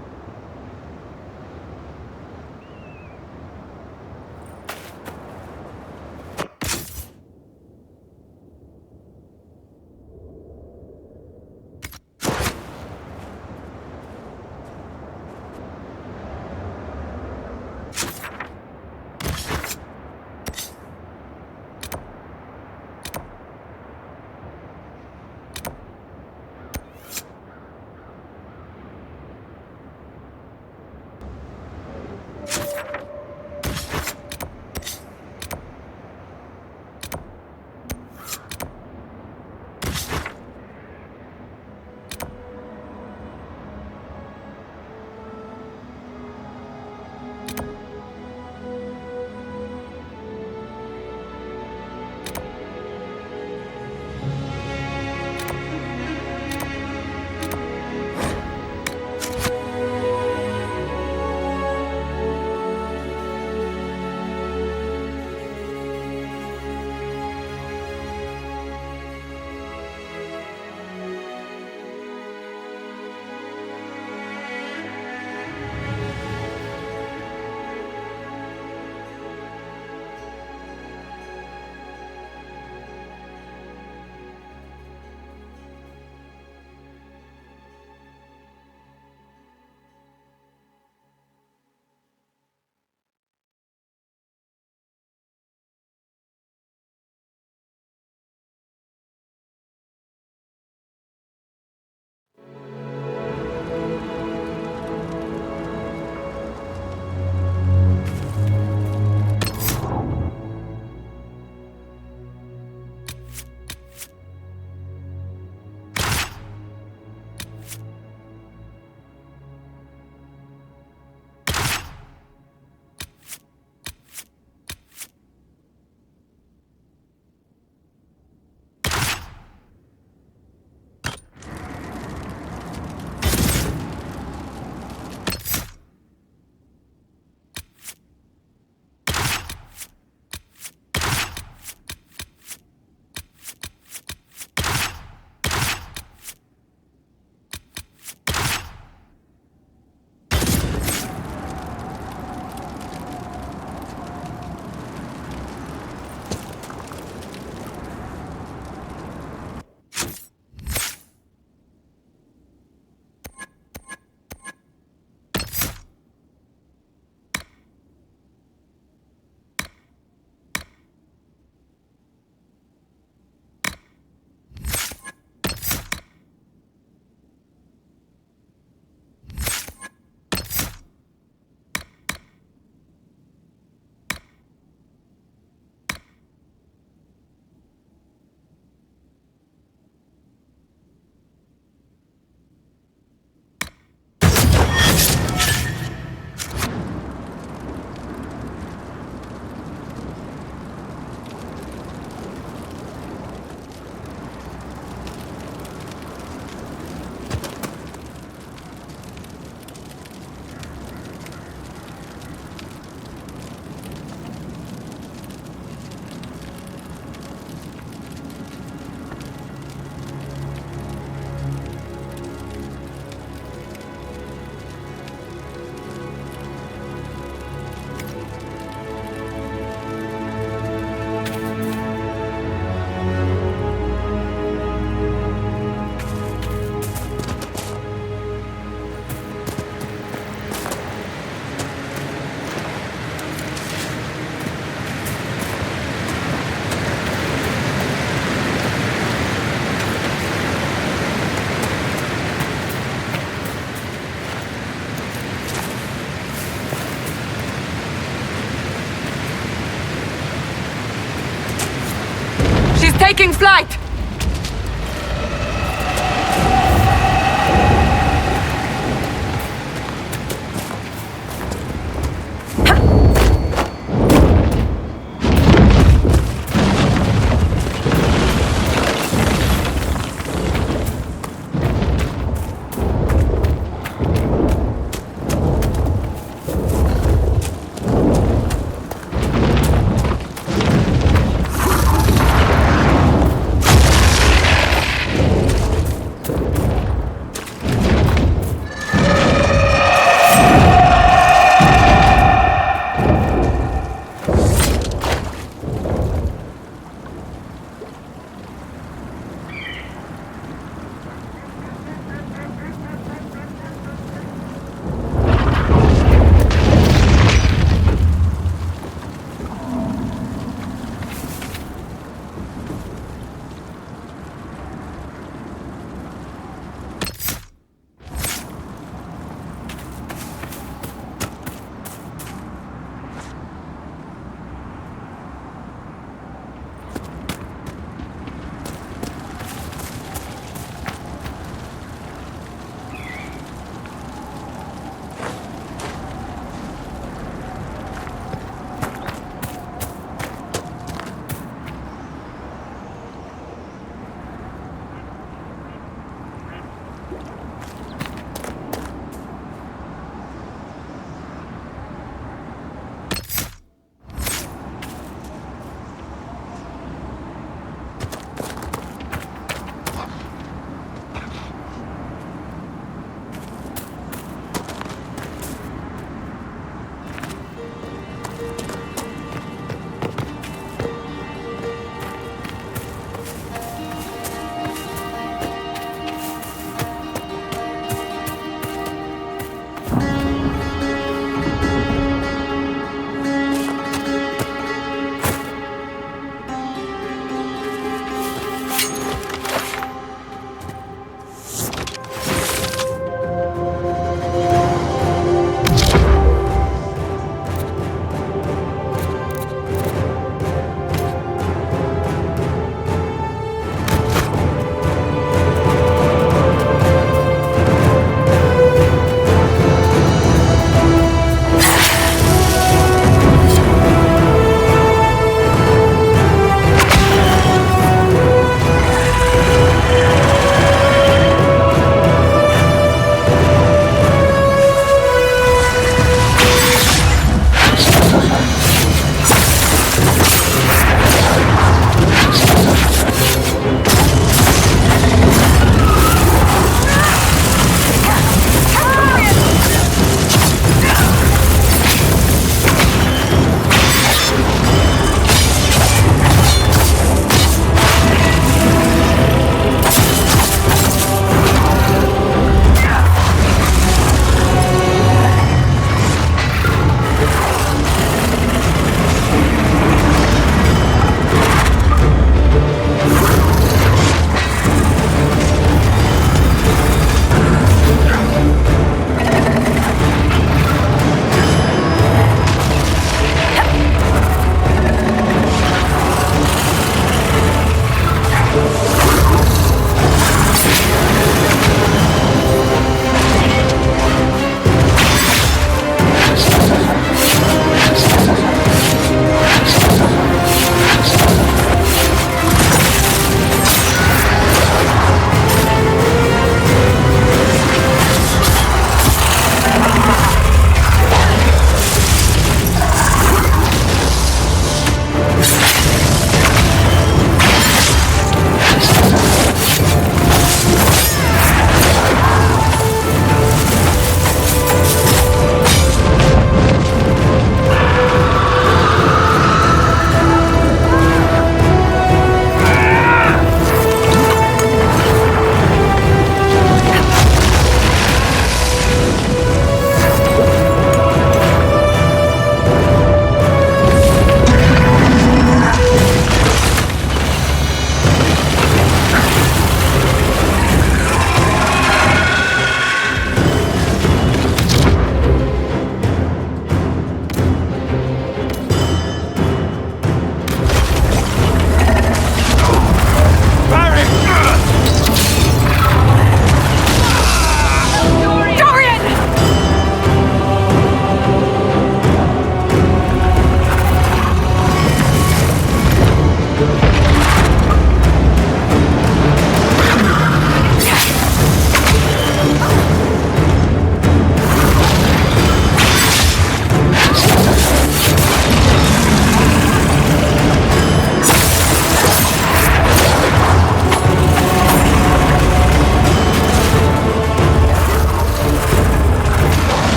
taking flight!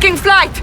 Taking flight!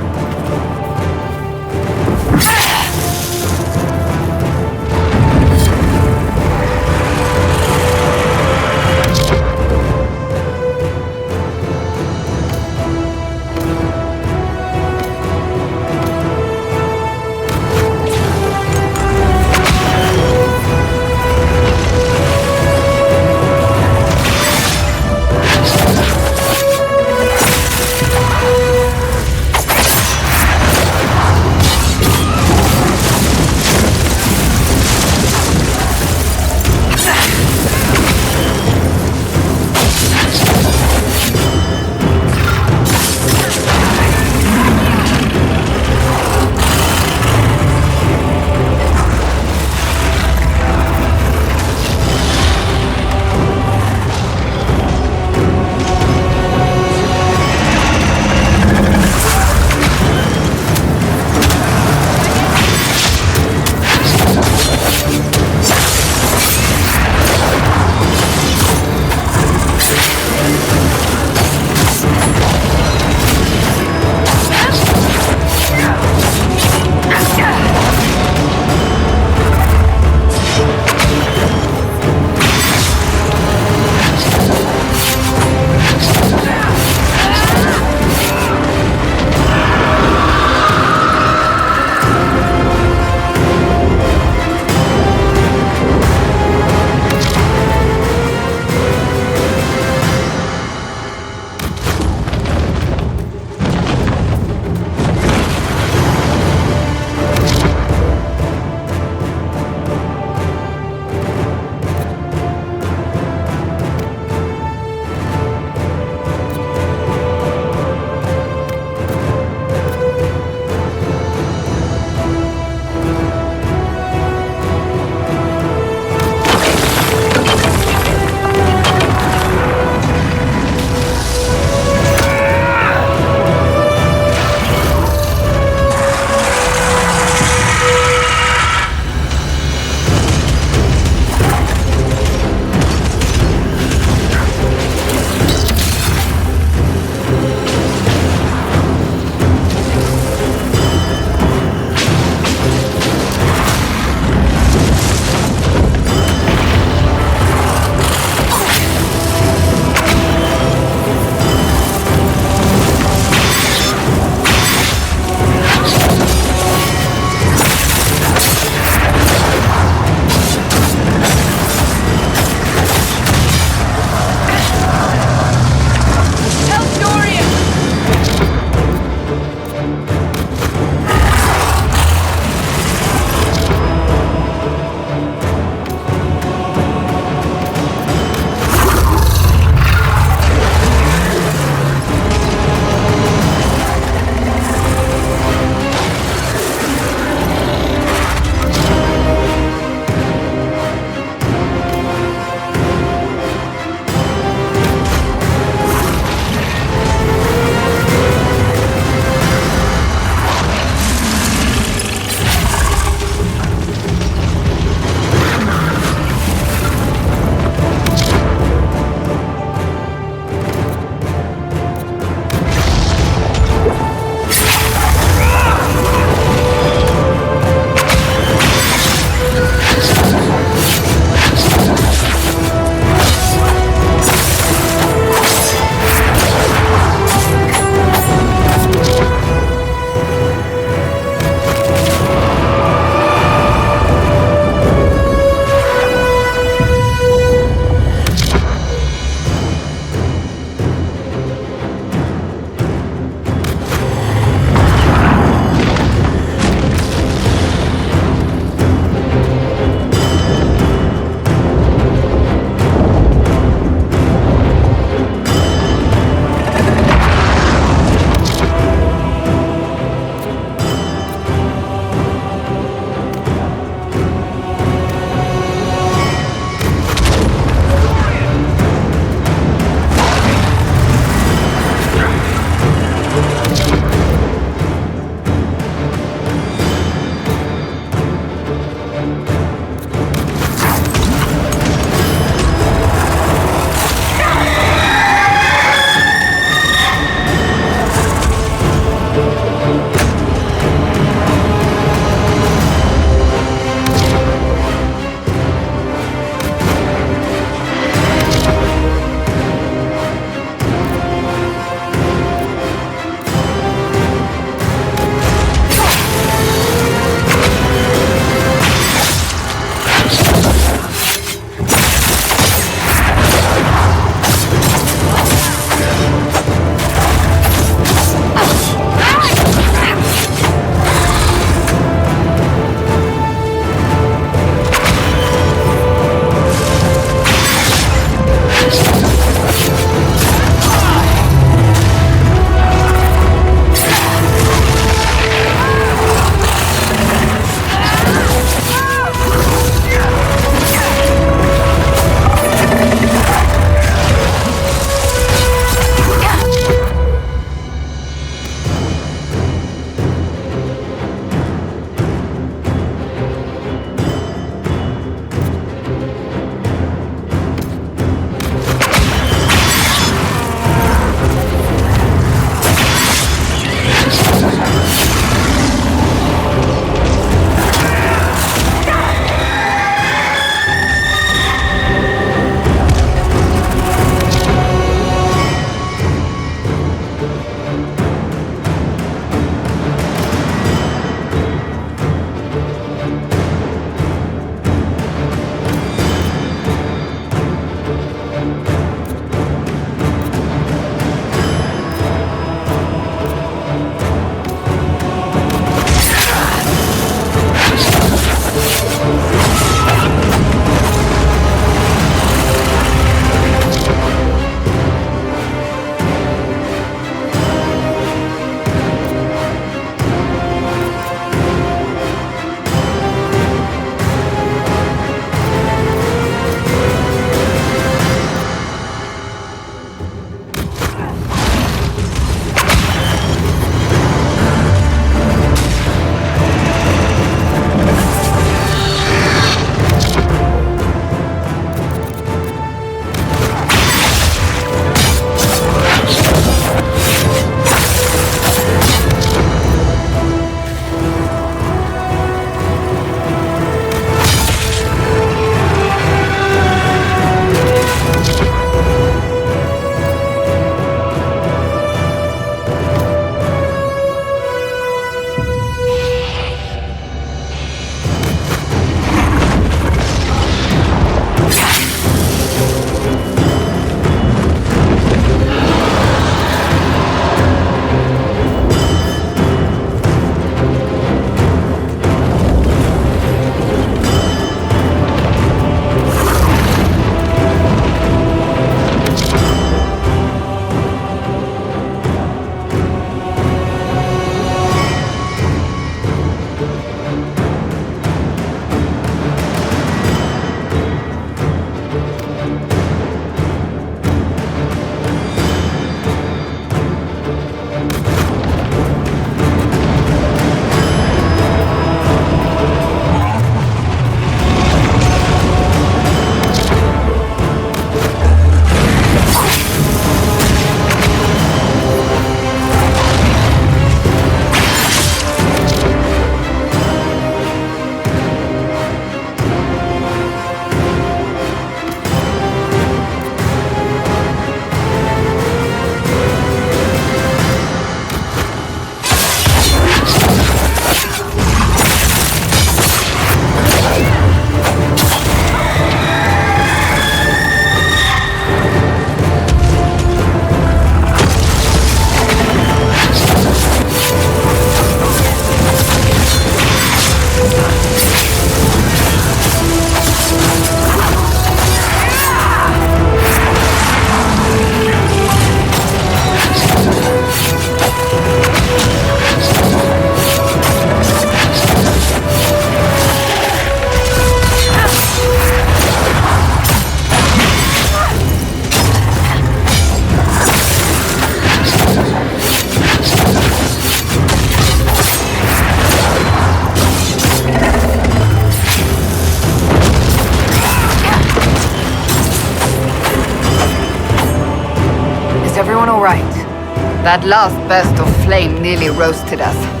That last burst of flame nearly roasted us.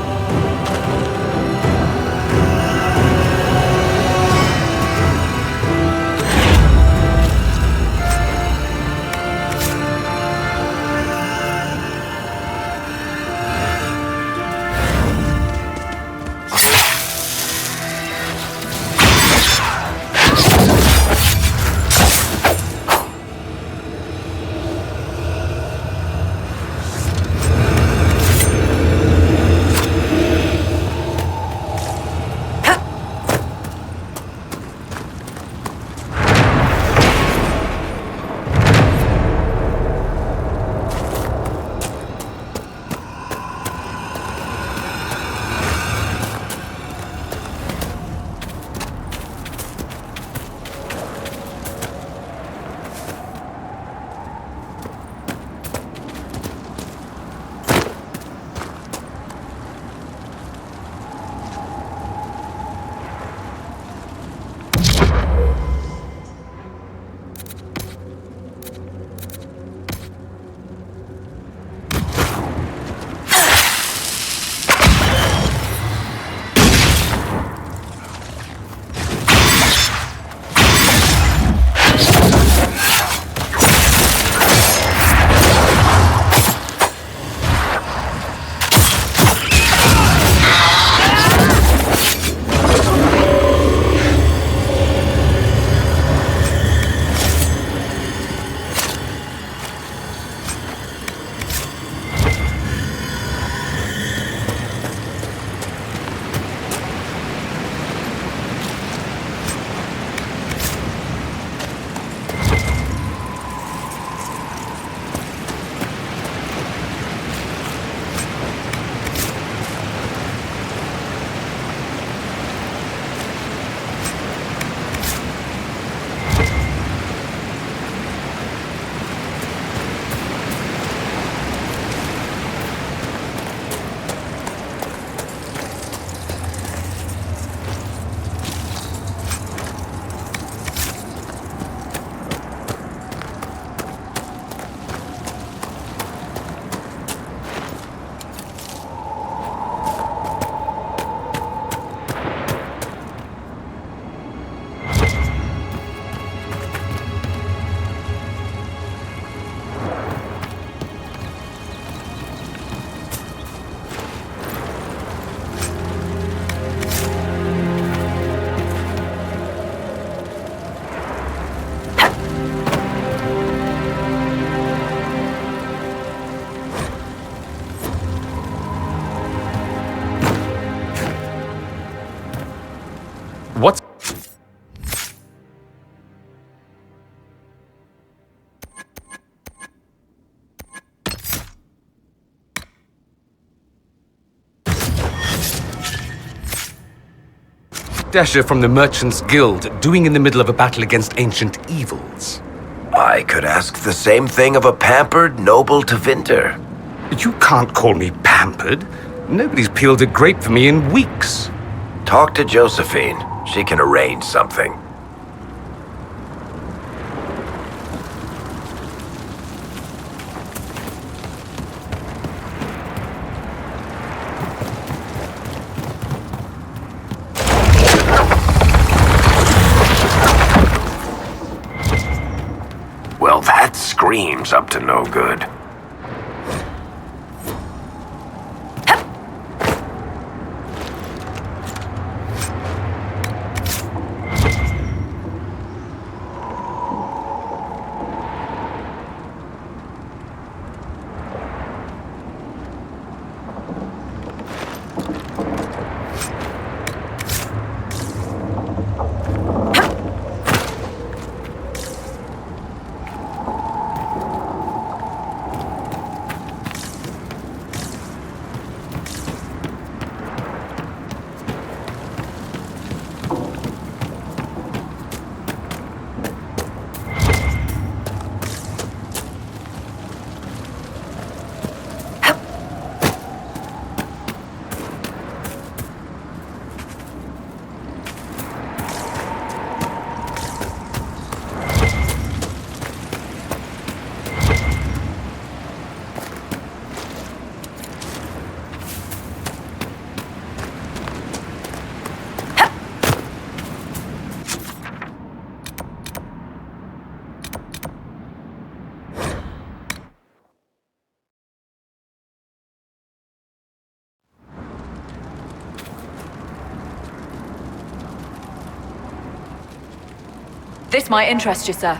What's... Dasher from the Merchants Guild doing in the middle of a battle against ancient evils? I could ask the same thing of a pampered noble Tevinter. You can't call me pampered. Nobody's peeled a grape for me in weeks. Talk to Josephine. She can arrange something. Well, that screams up to no good. This might interest you, sir.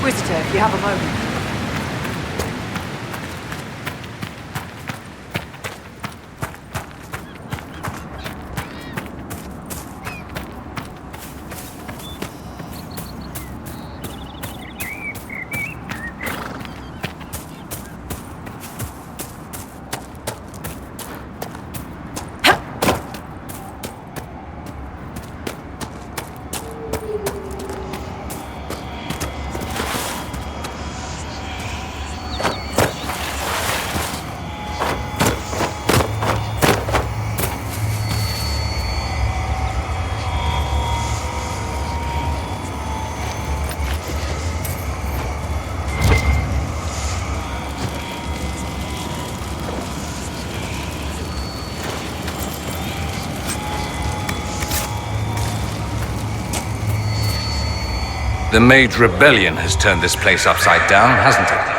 Inquisitor, if you have a moment. The Mage Rebellion has turned this place upside down, hasn't it?